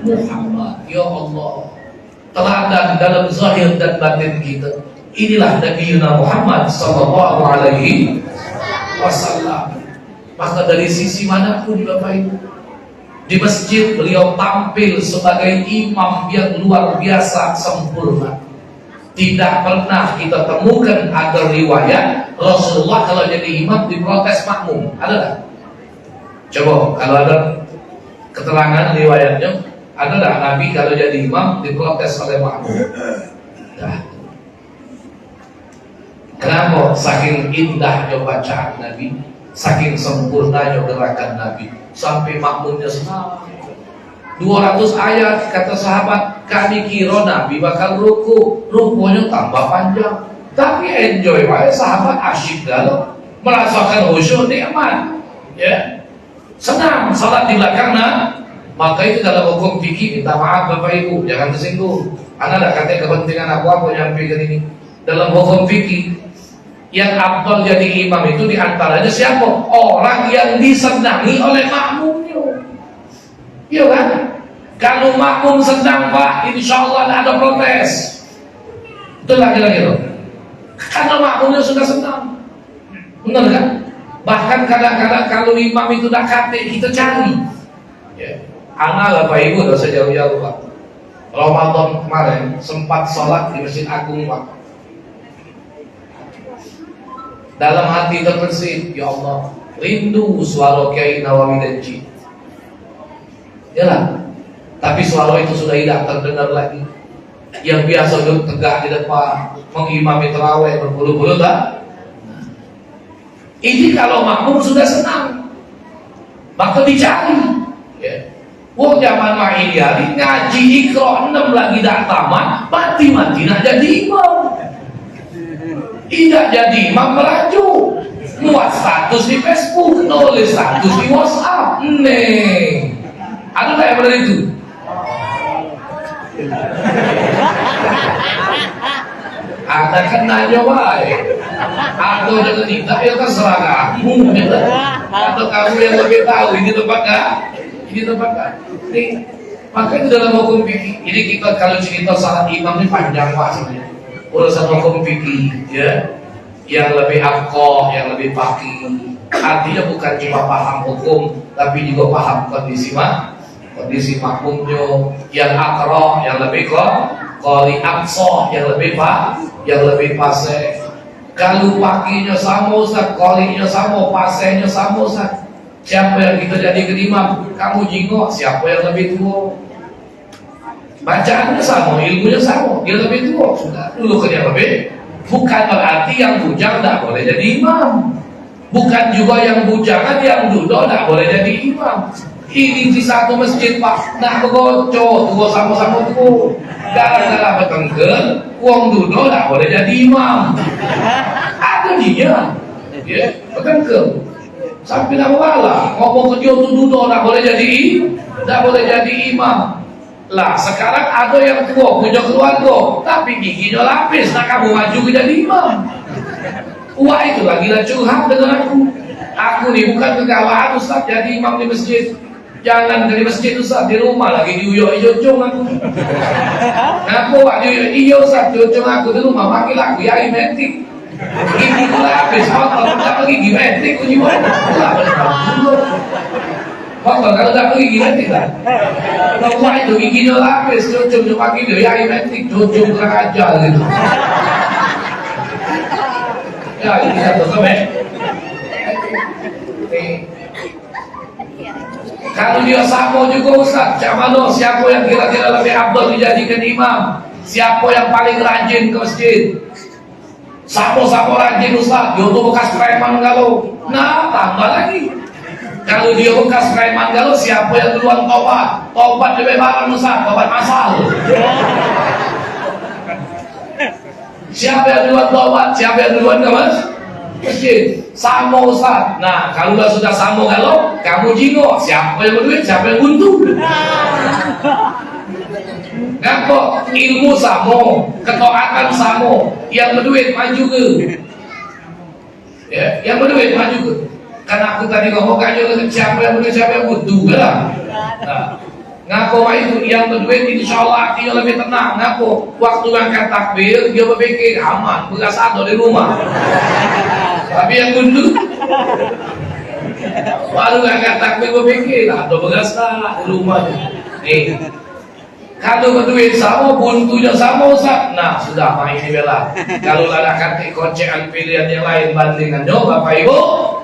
Muhammad, ya Allah, teladan dalam zahir dan batin kita. Inilah Nabi Muhammad sallallahu alaihi wasallam. Maka dari sisi manapun Bapak Ibu, di masjid beliau tampil sebagai imam yang luar biasa sempurna. Tidak pernah kita temukan ada riwayat Rasulullah kalau jadi imam diprotes makmum. Ada tak? Coba kalau ada keterangan riwayatnya, ada tak Nabi kalau jadi imam diprotes oleh makmum? Nah, kenapa? Saking indahnya bacaan Nabi, saking sempurnanya gerakan Nabi, sampai makmumnya senang. 200 ayat kata sahabat, kami kira Nabi bakal rukunya tambah panjang, tapi enjoy wae sahabat, asyik galau, merasakan khusyuk nikmat, ya, senang salat di belakang. Maka itu dalam hukum fikih, minta maaf Bapak Ibu, jangan tersinggung. Anda tidak katanya kepentingan aku nyampaikan ini. Dalam hukum fikih, yang afdal jadi imam itu diantaranya siapa? Orang yang disenangi oleh makmumnya. Iya kan? Kalau makmum sedang Pak, insya Allah tidak ada protes. Betul lagi-lagi loh. Karena makmumnya sudah senang. Benar kan? Bahkan kadang-kadang kalau imam itu dah kate, kita cari. Ya. Anak Bapak Ibu tidak usah jauh-jauh Pak. Ramadan kemarin sempat sholat di Masjid Agung Pak. Dalam hati terbersih, ya Allah, rindu suara Kiai Nawawi Danji. Yalah, tapi suara itu sudah tidak terdengar lagi. Yang biasa duduk tegak di depan mengimami tarawih berpuluh-puluh tak? Ini kalau makmum sudah senang, maka dicari. Ya. Wong zaman main hari ngaji Iqra 6 lagi tak tamat, mati-mati nak jadi imam. Tidak jadi imam melaju, muat status di Facebook, nulis status di WhatsApp, nih. Ada tak yang benar itu? Ada kan nanya baik. Atau dengan tidak ya terserah kamu. Atau kamu yang lebih tahu ini tempat tak? Ini tempat tak? Maka itu dalam hukum fikih. Ini kita kalau cerita salat imam ini panjang Pak sebenarnya. Urusan hukum fikih, ya, yang lebih afqah, yang lebih faqih. Artinya bukan cuma paham hukum, tapi juga paham kondisi makmumnya, yang akra, yang lebih qari aqsa, yang lebih fase. Kalau pakinya sama Ustaz, qarinya sama, fasenya sama Ustaz. Siapa yang kita jadikan imam? Kamu jingok, siapa yang lebih tua? Bacaannya sama, ilmunya sama, dia lebih tua. Sudah, dulu kan yang lebih. Bukan berarti yang bujang tidak boleh jadi imam. Bukan juga yang bujangan, yang duduk tidak boleh jadi imam. Ini di satu masjid Pak, nak begocok, tua sama-sama tua. Gara-gara bertengkar, uang duduk tidak boleh jadi imam. Ada dia, ya, bertengkar. Sampai nak malah ngomong kerja tu duduk tidak boleh jadi imam. Lah sekarang ada yang tua punya keluarga, tapi giginya lapis, nak kamu maju jadi imam. Wah itu lagi curhat dengan aku. Aku nih bukan kegawaan Ustaz jadi imam di masjid. Jangan dari masjid Ustaz, di rumah lagi diuyok-uyok aku. Ngaku Pak diuyok Ustaz, diuyok aku di rumah panggil aku ya imetik. Gigi lapis, kalau tak lagi gigi metik aku juga. Kalau tak pergi nanti lah. Kalau buat itu giginya lapis, cucum cuma gini, ya imetik, cucum kurang ajar gitu. Ya ini satu sampai. Kalau dia sama juga Ustaz, macam mana siapa yang kira-kira lebih abdul dijadikan imam? Siapa yang paling rajin ke masjid? Sama-sama rajin Ustaz, dia tuh bekas preman kalau. Nah, tambah lagi. Kalau dia bekas preman kalau siapa yang duluan tobat? Tobat lebih barang Ustaz, tobat masal. Siapa yang duluan tobat? Siapa yang duluan ke masjid? Sama Ustaz. Nah, kalau sudah sama kalau kamu jingok, siapa yang berduit, siapa yang buntu? Ngapa? Ilmu sama, ketaatan sama, yang berduit maju ke? Ya, yang berduit maju ke? Karena aku tadi ngomong kayu siapa yang berduit, siapa yang buntu lah. Nah, ngaku itu yang berduit insya Allah hatinya lebih tenang. Ngaku waktu angkat takbir dia berpikir aman, beras ada di rumah. Tapi yang buntu baru angkat takbir berpikir ada beras di rumah. Nih, kalau berduit sama, buntunya sama Ustaz. Nah, sudah main ini bela. Kalau ada kata kocekan pilihan yang lain bandingannya, Bapak Ibu,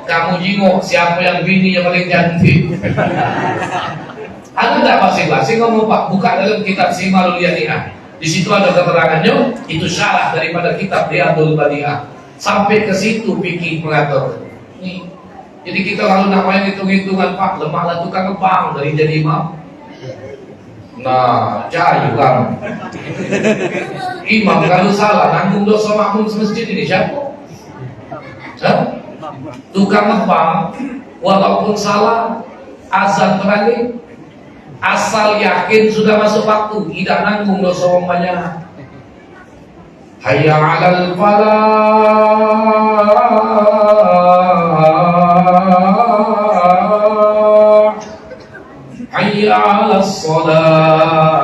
kamu jingok siapa yang bini yang paling cantik. Ada tak masing-masing ngomong Pak? Buka dalam kitab Simarul Yadi'ah. Di situ ada keterangannya. Itu syarah daripada kitab Riyadul Badi'ah. Sampai ke situ fikih mengatur. Nih. Jadi kita kalau nak main hitung-hitungan Pak, lemahlah tukang kepang dari jadi imam. Nah, jauh kan. Imam kalau salah nanggung dosa makmum semesjid ini siapa? Hah? Tukang ngepang walaupun salah azan terakhir asal yakin sudah masuk waktu tidak nanggung dosa orang banyak. Hayya 'alal falah, hayya 'alas shalah.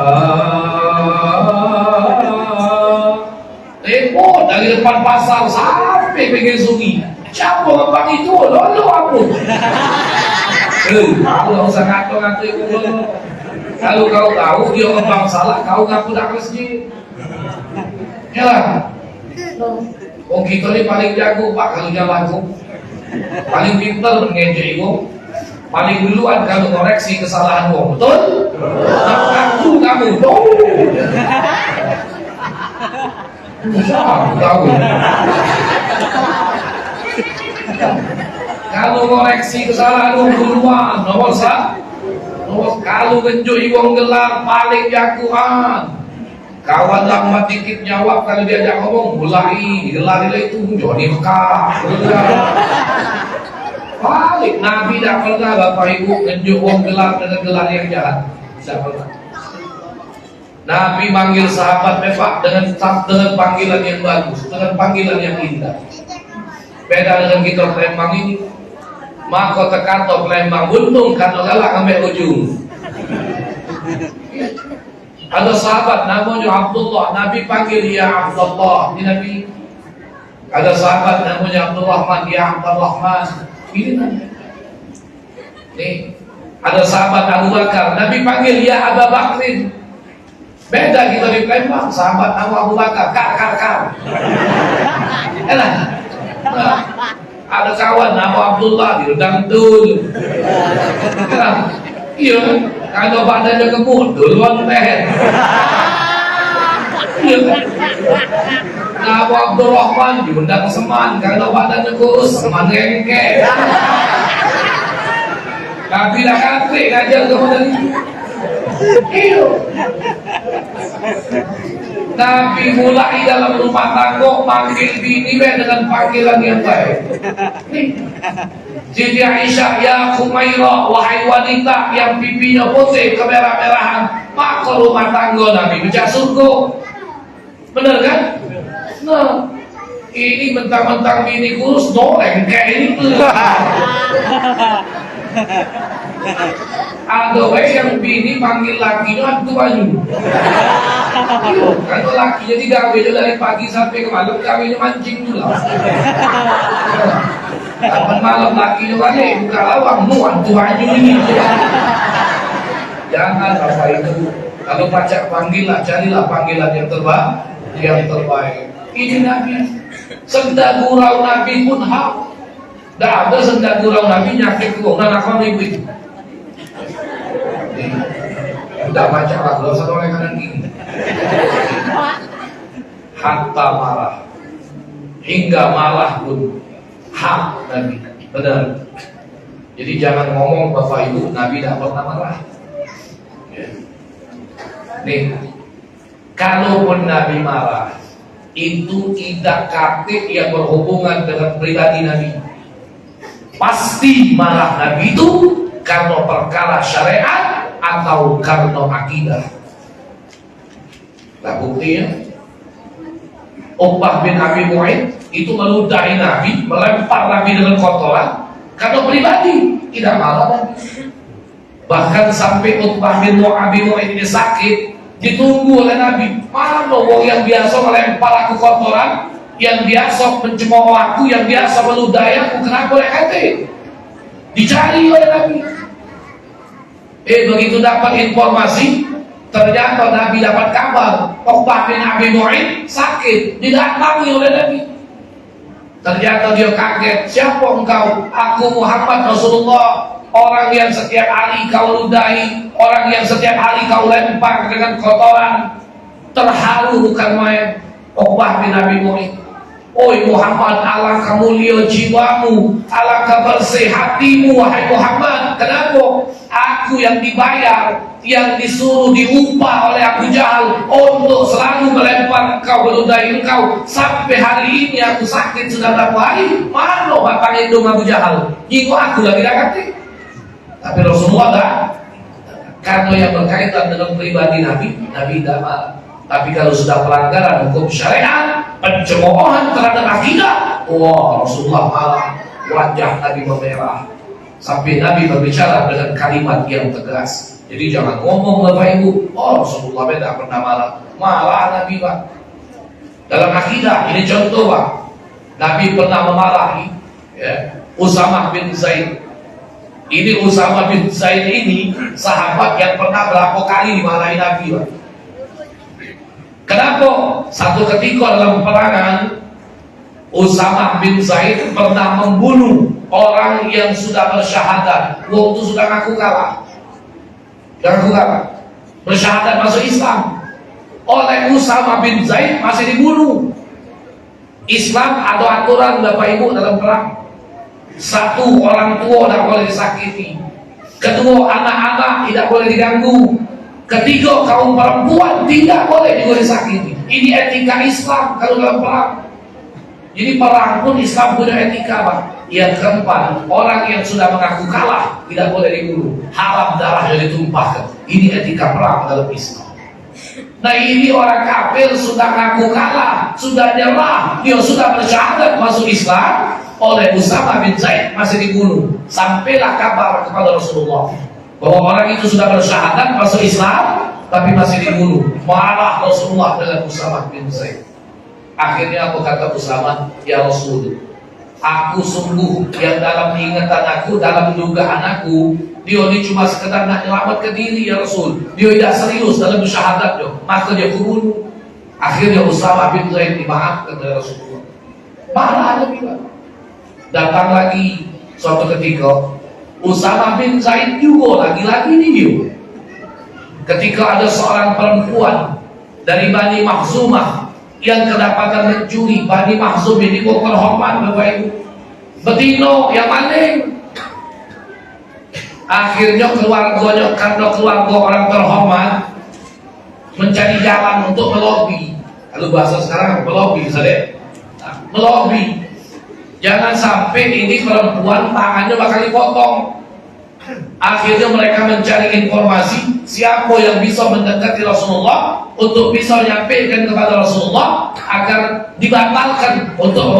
Repot dari depan pasar sampai pinggir sungai. Siapa ngepang itu? Lolo aku. Aku tak usah ngatur-ngatur itu dulu. Kalau kau tahu dia ngepang salah, kau ngaku tak masjid. Ya lah. Oh kita ni paling jago Pak kalau jalanku. Paling pintar mengejek itu. Paling duluan kalau koreksi kesalahan kamu. Betul? Ngaku kamu. Siapa tahu? Kalau koreksi kesalahan duluan, nomor satu. Kalau genjui wong gelar paling jagoan. Kawan lambat dikit jawab kalau diajak ngomong mulai gelar itu jadi Mekah. Balik Nabi tak pernah Bapak Ibu genjuk wong gelar dengan gelar yang jahat. Tidak pernah. Nabi manggil sahabat Pak dengan panggilan yang bagus, dengan panggilan yang indah. Beda dengan kita Palembang ini. Maka terkata Palembang untung kata galak sampai ujung. Ada sahabat namanya Abdullah, Nabi panggil ya Abdullah, ini Nabi. Ada sahabat namanya Abdurrahman, ya Abdurrahman. Ini Nabi. Nih, ada sahabat Abu Bakar, Nabi panggil ya Abu Bakrin. Beda kita di Palembang, sahabat Abu Bakar, kak. Enak. Nah, ada kawan nama Abdullah diundang tul. Iya, kalau badannya gemuk duluan teh. Iya. Nama Abdurrahman diundang Seman, kalau badannya kurus Seman ngengke. Tapi dah kate ngajar kepada itu. Iya. Nabi mulai dalam rumah tangga panggil bini dengan panggilan yang baik. Jadi Aisyah, ya Khumairah, wahai wanita yang pipinya putih kemerah-merahan, maka rumah tangga Nabi becak surga. Benar kan? Nah, ini mentang-mentang bini kurus, noreng kayak itu. Ada yang bini panggil lakinya itu baju. Kalau lakinya tidak gawe dari pagi sampai ke malam, gawenya mancing dulu. Kapan malam laki juga nih buka lawang muan tuanya ini. Jangan Bapak Ibu, kalau pacar panggilan, carilah panggilan yang terbaik. Ini Nabi, senda gurau Nabi pun hak. Tidak ada senda gurau Nabi nyakit keuangan akal ibu. Tidak baca lah, kalau satu orang kanan gini. Hatta marah, hingga marah pun hak Nabi, benar. Jadi jangan ngomong Bapak Ibu, Nabi tidak pernah marah. Nih, kalaupun Nabi marah, itu tidak kate yang berhubungan dengan pribadi Nabi. Pasti marah Nabi itu karena perkara syariat atau karena akidah. Nah buktinya, Uqbah bin Abi Mu'ayth itu meludahi Nabi, melempar Nabi dengan kotoran karena pribadi, tidak marah Nabi. Bahkan sampai Uqbah bin Abi Mu'ayth ini sakit, ditunggu oleh Nabi. Mana wong yang biasa melempar aku kotoran, yang biasa mencemooh aku, yang biasa meludahi aku, kenapa boleh kata? Dicari oleh Nabi. Begitu dapat informasi, ternyata Nabi dapat kabar Uqbah bin Abi Mu'ayth sakit, didatangi oleh Nabi. Ternyata dia kaget, siapa engkau? Aku Muhammad Rasulullah, orang yang setiap hari kau ludahi, orang yang setiap hari kau lempar dengan kotoran. Terharu bukan main Uqbah bin Abi Mu'ayth. Oi Muhammad, alangkah mulia jiwamu, alangkah bersih hatimu wahai Muhammad. Kenapa? Aku yang dibayar, yang disuruh diupah oleh Abu Jahal untuk selalu melempar engkau, meludahi engkau. Sampai hari ini aku sakit sudah berapa hari. Mana bapak hidung Abu Jahal? Jiwa aku lagi dakati. Tapi Rasulullah tak. Karena yang berkaitan dengan pribadi Nabi, Nabi tidak marah. Tapi kalau sudah pelanggaran hukum syariat, pencemoohan terhadap akidah, wah Rasulullah marah, wajah Nabi memerah, sampai Nabi berbicara dengan kalimat yang tegas. Jadi jangan ngomong Bapak Ibu, oh Rasulullah tidak pernah marah Nabi Pak. Dalam akidah ini contoh Pak, Nabi pernah memarahi Usamah bin Zaid. Ini Usamah bin Zaid ini sahabat yang pernah berapa kali dimarahi Nabi Pak. Kenapa? Satu ketika dalam peperangan, Usamah bin Zaid pernah membunuh orang yang sudah bersyahadat. Waktu sudah ngaku kalah, bersyahadat masuk Islam. Oleh Usamah bin Zaid masih dibunuh. Islam ada aturan Bapak Ibu dalam perang. Satu, orang tua tidak boleh disakiti. Kedua, anak-anak tidak boleh diganggu. Ketiga, kaum perempuan tidak boleh juga disakiti. Ini etika Islam kalau dalam perang. Jadi perang pun Islam punya etika Pak. Yang keempat, orang yang sudah mengaku kalah tidak boleh dibunuh, haram darahnya ditumpahkan. Ini etika perang dalam Islam. Nah ini orang kafir sudah mengaku kalah, sudah nyerah, dia sudah bersyahadat masuk Islam, oleh Usamah bin Zaid masih dibunuh. Sampailah kabar kepada Rasulullah bahwa orang itu sudah bersyahadat masuk Islam tapi masih dibunuh. Marah Rasulullah dengan Usamah bin Zaid. Akhirnya apa kata Usamah? Ya Rasul, aku sungguh yang dalam ingatan aku, dalam dugaan aku, dia ini cuma sekedar nak nyelamatkan diri ya Rasul. Dia tidak serius dalam bersyahadat dia, maka dia kubunuh. Akhirnya Usamah bin Zaid dimaafkan oleh Rasulullah. Marah Nabi. Datang lagi suatu ketika, Usamah bin Zaid juga lagi-lagi dia. Ketika ada seorang perempuan dari Bani Makhzumah yang kedapatan mencuri. Bani Makhzum ini kok terhormat Bapak Ibu, betino yang maling. Akhirnya keluarganya, karena keluarga orang terhormat, mencari jalan untuk melobi. Kalau bahasa sekarang melobi, melobi. Jangan sampai ini perempuan tangannya bakal dipotong. Akhirnya mereka mencari informasi siapa yang bisa mendekati Rasulullah untuk bisa menyampaikan kepada Rasulullah agar dibatalkan untuk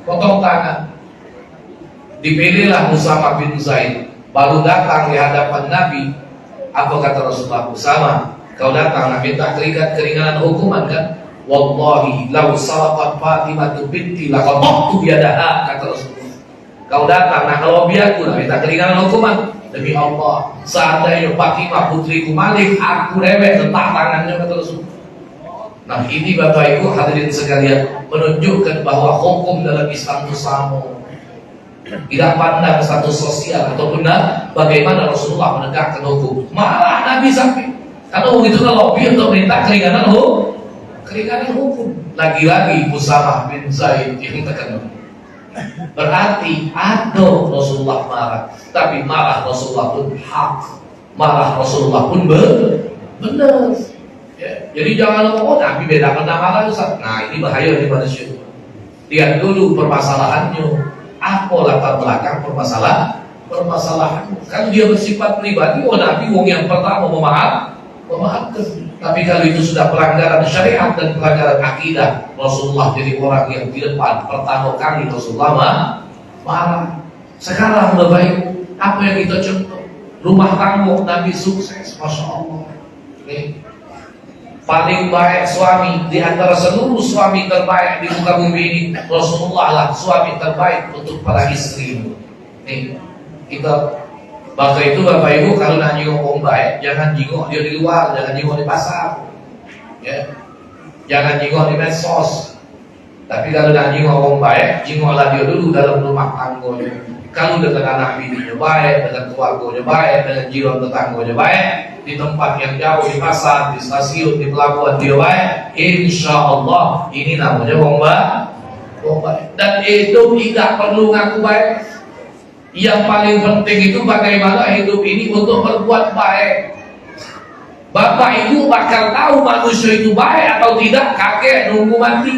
potong tangan. Dipilihlah Usamah bin Zaid. Baru datang di hadapan Nabi. Apa kata Rasulullah? Usamah, kau datang Nabi tak keringanan hukuman kan? Wallahi lau saraqat Fatimah binti laqattu yadaha, kata Rasulullah. Kau datang, nah kalau biarku, nah minta keringanan hukuman. Demi Allah, seandainya Fatimah putriku Malik, aku rewel letak tangannya kata Rasul. Nah ini Bapak Ibu hadirin sekalian, menunjukkan bahwa hukum dalam Islam itu sama. Tidak pandang status sosial ataupun bagaimana Rasulullah menegakkan hukum. Malah Nabi sampai kalau begitu lobby untuk minta keringanan hukum. Lagi-lagi Usamah bin Zaid yang terkenal. Berarti ada Rasulullah marah, tapi marah Rasulullah pun hak, marah Rasulullah pun benar. Ya. Jadi jangan ngomong Nabi bedakan marah Ustaz. Nah ini bahaya di manusia. Lihat dulu permasalahannya. Apa latar belakang permasalahan? Kan dia bersifat pribadi. Oh Nabi wong yang pertama memaafkan. Tapi kalau itu sudah pelanggaran syariat dan pelanggaran akidah, Rasulullah jadi orang yang di depan pertama kali Rasulullah marah. Sekarang Bapak Ibu, apa yang kita contoh? Rumah tangga Nabi sukses, Masya Allah. Paling baik suami di antara seluruh suami terbaik di muka bumi ini, Rasulullah lah suami terbaik untuk para istri. Kita maka itu Bapak Ibu kalau nak jenguk orang baik, jangan jenguk dia di luar, jangan jenguk di pasar, ya. Jangan jenguk di medsos. Tapi kalau nak jenguk orang baik, jenguklah dia dulu dalam rumah tangganya. Kalau dengan anak bininya baik, dengan keluarganya baik, dengan jiran tetangganya baik, di tempat yang jauh, di pasar, di stasiun, di pelabuhan dia baik, insya Allah ini namanya orang baik. Dan itu tidak perlu ngaku baik. Yang paling penting itu bagaimana hidup ini untuk berbuat baik. Bapak Ibu bakal tahu manusia itu baik atau tidak kakek nunggu mati.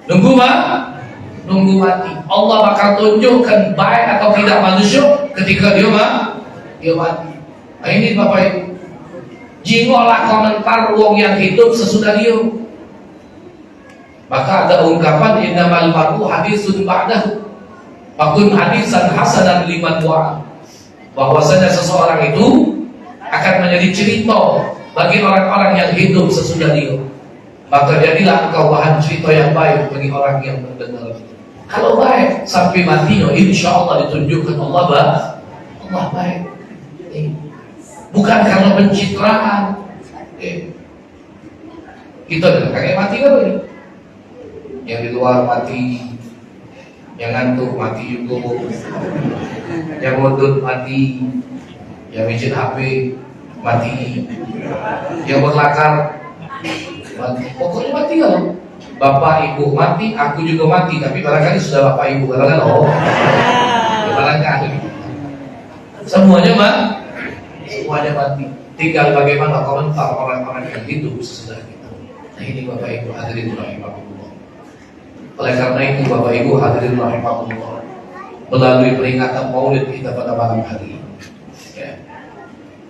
Nunggu mati. Allah bakal tunjukkan baik atau tidak manusia ketika dia mati. Nah ini Bapak Ibu, jinggolah komentar wong yang hidup sesudah dia. Maka ada ungkapan innamal mar'u hadisun ba'dahu. Fakun hadisan hasanan liman wa'a. Bahwasanya seseorang itu akan menjadi cerita bagi orang-orang yang hidup sesudah dia. Maka jadilah engkau bahan cerita yang baik bagi orang yang mendengar. Kalau baik sampai matinya, insya Allah ditunjukkan Allah baik. Bukan karena pencitraan. Kita kayak mati kan ini? Yang di luar mati, yang ngantuk mati juga, yang modut mati, yang mijit HP mati, yang berlakar mati. Pokoknya mati kan? Bapak ibu mati, aku juga mati. Tapi barangkali sudah bapak ibu katakan barangkali semuanya mati. Tinggal bagaimana komentar orang-orang yang hidup sesudah kita. Nah ini Bapak Ibu hadirin rahimahullah. Oleh karena itu Bapak Ibu hadirin rahimahullah, melalui peringatan Maulid kita pada malam hari ini, ya,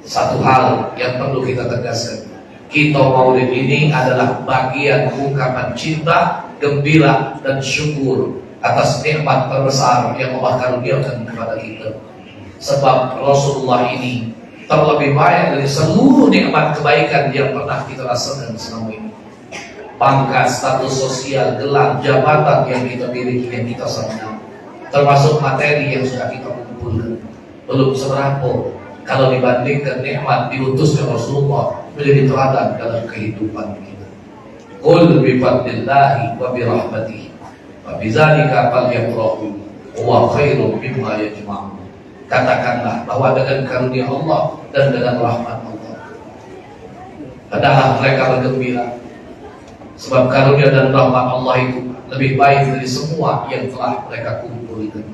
satu hal yang perlu kita tegaskan, kita Maulid ini adalah bagian ungkapan cinta, gembira dan syukur atas nikmat terbesar yang Allah karuniakan kepada kita. Sebab Rasulullah ini terlebih baik dari seluruh nikmat kebaikan yang pernah kita rasakan selama ini. Pangkat, status sosial, gelar, jabatan yang kita miliki, yang kita sandang, termasuk materi yang sudah kita kumpulkan, belum seberapa kalau dibandingkan nikmat diutusnya Rasulullah menjadi teladan dalam kehidupan kita. Qul bi fadlillahi wa bi rahmatihi wa bi dzalika falyafrahu huwa khairum mimma yajma'un. Katakanlah bahwa dengan karunia Allah dan dengan rahmat Allah, adalah mereka bergembira, sebab karunia dan rahmat Allah itu lebih baik dari semua yang telah mereka kumpulkan.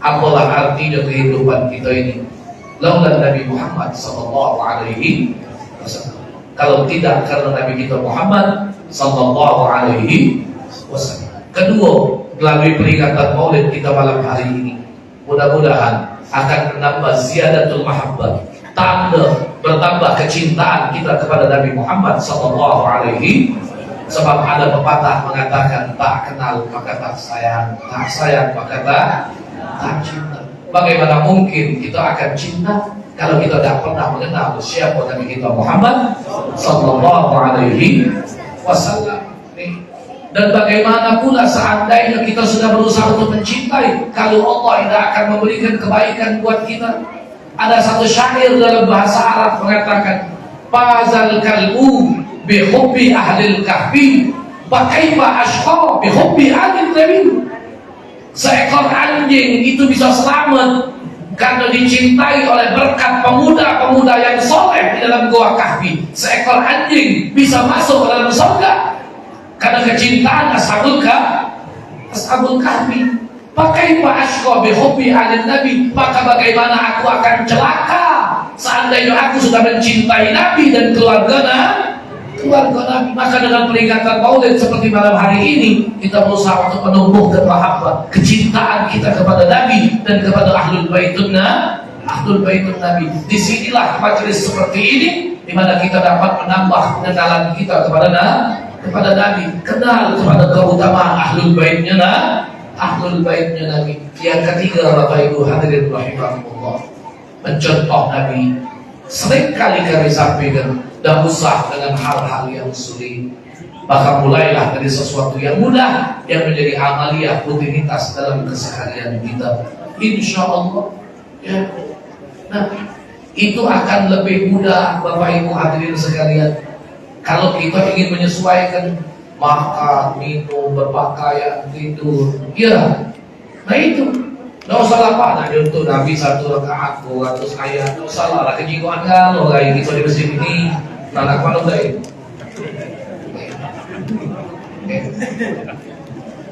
Apalah artinya kehidupan kita ini laula Nabi Muhammad sallallahu alaihi wasallam, kalau tidak karena Nabi kita Muhammad sallallahu alaihi wasallam. Kedua, melalui peringatan Maulid kita malam hari ini, mudah-mudahan akan menambah ziyadatul mahabbah, tanda bertambah kecintaan kita kepada Nabi Muhammad sallallahu alaihi. Sebab ada pepatah mengatakan tak kenal maka tak sayang, tak sayang maka tak cinta. Bagaimana mungkin kita akan cinta kalau kita tidak pernah mengenal siapa Nabi kita Muhammad sallallahu alaihi wasallam. Dan bagaimana pula seandainya kita sudah berusaha untuk mencintai, kalau Allah tidak akan memberikan kebaikan buat kita? Ada satu syair dalam bahasa Arab mengatakan, Fazal kalbu bihubbi ahlil kahfi, bakaiba ashqa bihubbi ahlil nabi. Seekor anjing itu bisa selamat karena dicintai oleh berkat pemuda-pemuda yang soleh di dalam gua kahfi. Seekor anjing bisa masuk ke dalam surga karena kecintaan ashabul kahfi. Pakai Pak Ashqa bihubbi ahlin nabi, maka bagaimana aku akan celaka seandainya aku sudah mencintai Nabi dan keluarga Nabi. Maka dengan peringatan Maulid seperti malam hari ini, kita berusaha untuk menumbuhkan mahabbah, kecintaan kita kepada Nabi dan kepada ahlul baitun Nabi. Disinilah majelis seperti ini, di mana kita dapat menambah pengenalan kita kepada Nabi, kenal kepada keutamaan ahlul baitnya Nabi. Yang ketiga, Bapak Ibu hadirin rahimahumullah, mencontoh Nabi. Seringkali kami sampaikan, dan usah dengan hal-hal yang sulit, maka mulailah dari sesuatu yang mudah yang menjadi amaliyah rutinitas dalam keseharian kita. Insya Allah ya. Nah, itu akan lebih mudah Bapak Ibu hadirin sekalian kalau kita ingin menyesuaikan makan, minum, berpakaian, tidur. Ya, nah itu nggak usah lapar. Nah, untuk Nabi 1 rakaat 200 ayat, nggak usah lah kejiwaan kalau kayak gitu di masjid ini. Anak mana udah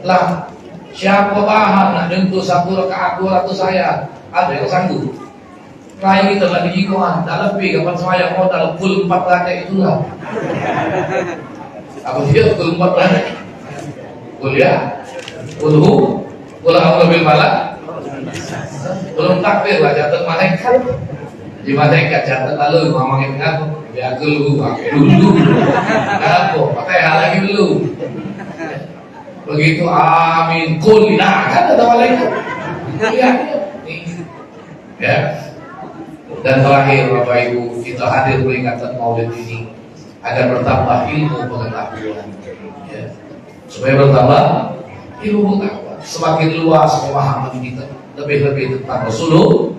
lah, siapa bahan nak tentu 1 rakaat 200 ayat, ada yang sanggup. Lain kita lagi jikoan, tak lebih kapan saya modal full 4 rakaat itulah. Apa dia full 4 rakaat? Kuliah, kulhu, kulah bil malak. Belum takbir lah, jatuh malaikat. Di malaikat jatuh lalu ngomongin apa? Ya dulu, pakai dulu. Apa? Pakai hal lagi dulu. Begitu amin kul, nah kan ada malaikat. Ya. Dan terakhir Bapak Ibu, kita hadir peringatan Maulid ini agar bertambah ilmu pengetahuan. Ya. Supaya bertambah ilmu pengetahuan, semakin luas pemahaman kita, lebih-lebih tentang Rasulullah.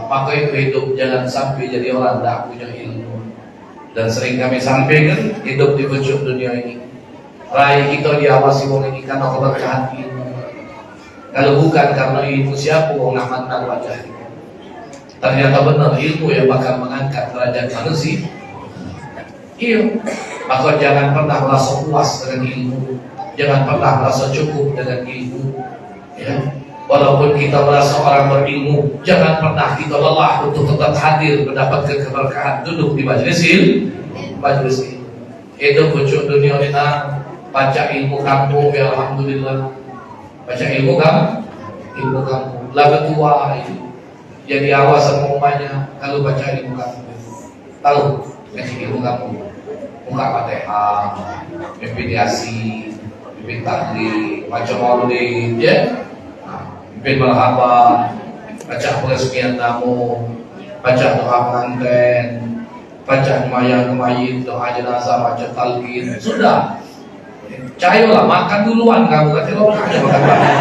Maka itu hidup jangan sampai jadi orang tak punya ilmu. Dan sering kami sampaikan, hidup di ujung dunia ini, raih kita diawasi wong ini karena keberkahan ilmu. Kalau bukan karena ilmu, siapa wong nak mantan wajah ini? Ternyata benar ilmu yang bakal mengangkat derajat manusia. Iya. Maka jangan pernah merasa puas dengan ilmu, jangan pernah merasa cukup dengan ilmu. Ya. Walaupun kita merasa orang berilmu, jangan pernah kita lelah untuk tetap hadir mendapatkan keberkahan duduk di majelis ilmu. Itu pucuk dunia ini, baca ilmu kampung, ya alhamdulillah. Baca ilmu kampung, lagu tua itu. Jadi awas sama umumnya kalau baca ilmu kampung. Tahu ngaji ilmu kampung? Muka Fatihah, mediasi, pimpin taklim, baca maulid, ya. Pimpin marhaban, baca peresmian tamu, baca doa pengantin, baca mayat, doa jenazah, baca talqin. Sudah. Cayolah, makan duluan kamu, kata lo aja makan banyak.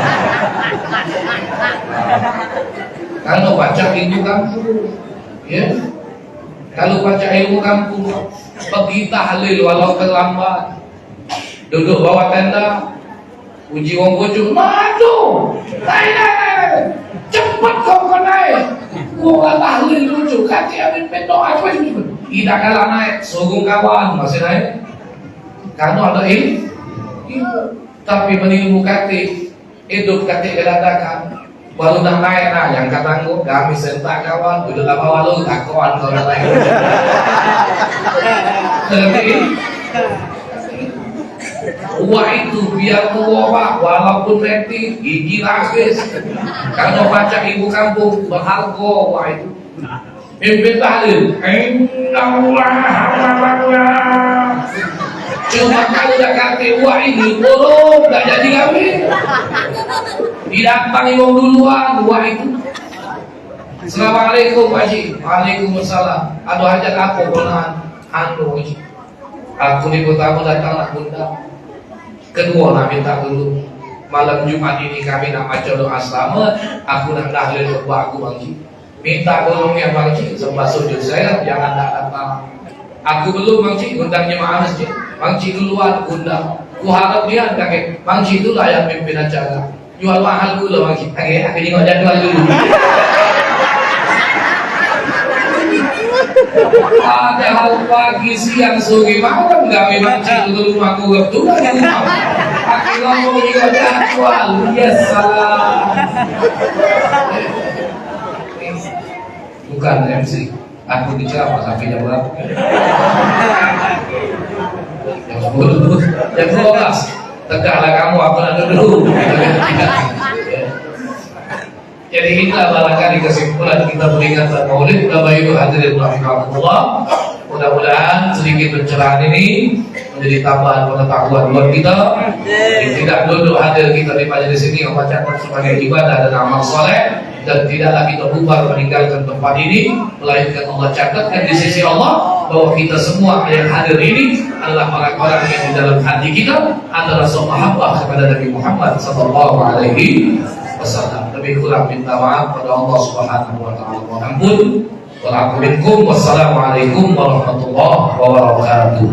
Kalau baca ilmu kampung, ya. Kalau baca ilmu kampung, pergi tahlil walau terlambat. Duduk bawah tenda, puji wong bojo, maju, naik, cepat kau naik. Gua tahlil lucu, kaki amin pendoa apa itu? Tidak kalah naik, sogong kawan masih naik. Karena ada ilmu, tapi menilmu kaki, hidup kaki geradakan. Baru nak naik nah, yang katanggu kami sentak kawan, udah lama walau tak kawan kau nak naik. Wah itu biar tua pak, walaupun mati gigi lapis. Kalau baca ibu kampung berharga, wah itu. Pimpin tahlil, cuma kalau dah kata wah ini buruk, tak jadi kami. Didatangi wong duluan, wah itu. Assalamualaikum Pak Haji. Waalaikumsalam. Ada hajat apa konan? Anu, aku di tamu datang nak bunda. Kedua nak minta dulu, malam Jumat ini kami nak baca doa selama, aku nak tahlil kedua aku Bang Cik. Minta tolong ya Bang Cik, sebab sujud saya jangan datang. Aku belum Bang Cik undang jemaah masjid. Bang Cik duluan undang. Ku harap dia kakek Bang Cik dulu yang pimpin acara. Jual mahal dulu Bang Cik. Kakek tengok jadual dulu. Ada hal pagi siang sore malam kami Bang Cik dulu rumah aku betul di rumah. Kakek ngomong juga jadwal. Yes salah. Bukan MC. Aku diceramah sampai jam berapa? Jam 10, jam 12. Tegaklah kamu, aku nak dulu. Jadi inilah barangkali kesimpulan kita peringatan Maulid. Bapak Ibu hadirin rahimakumullah. Mudah-mudahan sedikit pencerahan ini menjadi tambahan pengetahuan buat kita. Tidak duduk hadir kita di majelis ini membacakan sebagai ibadah dan amal soleh, dan tidaklah kita bubar meninggalkan tempat ini, melainkan Allah catatkan di sisi Allah bahwa kita semua yang hadir ini adalah orang-orang yang di dalam hati kita adalah sahabat kepada Nabi Muhammad sallallahu alaihi wasallam. Lebih kurang minta maaf pada Allah Subhanahu wa taala. Mohon ampun. Wassalamualaikum warahmatullahi wabarakatuh.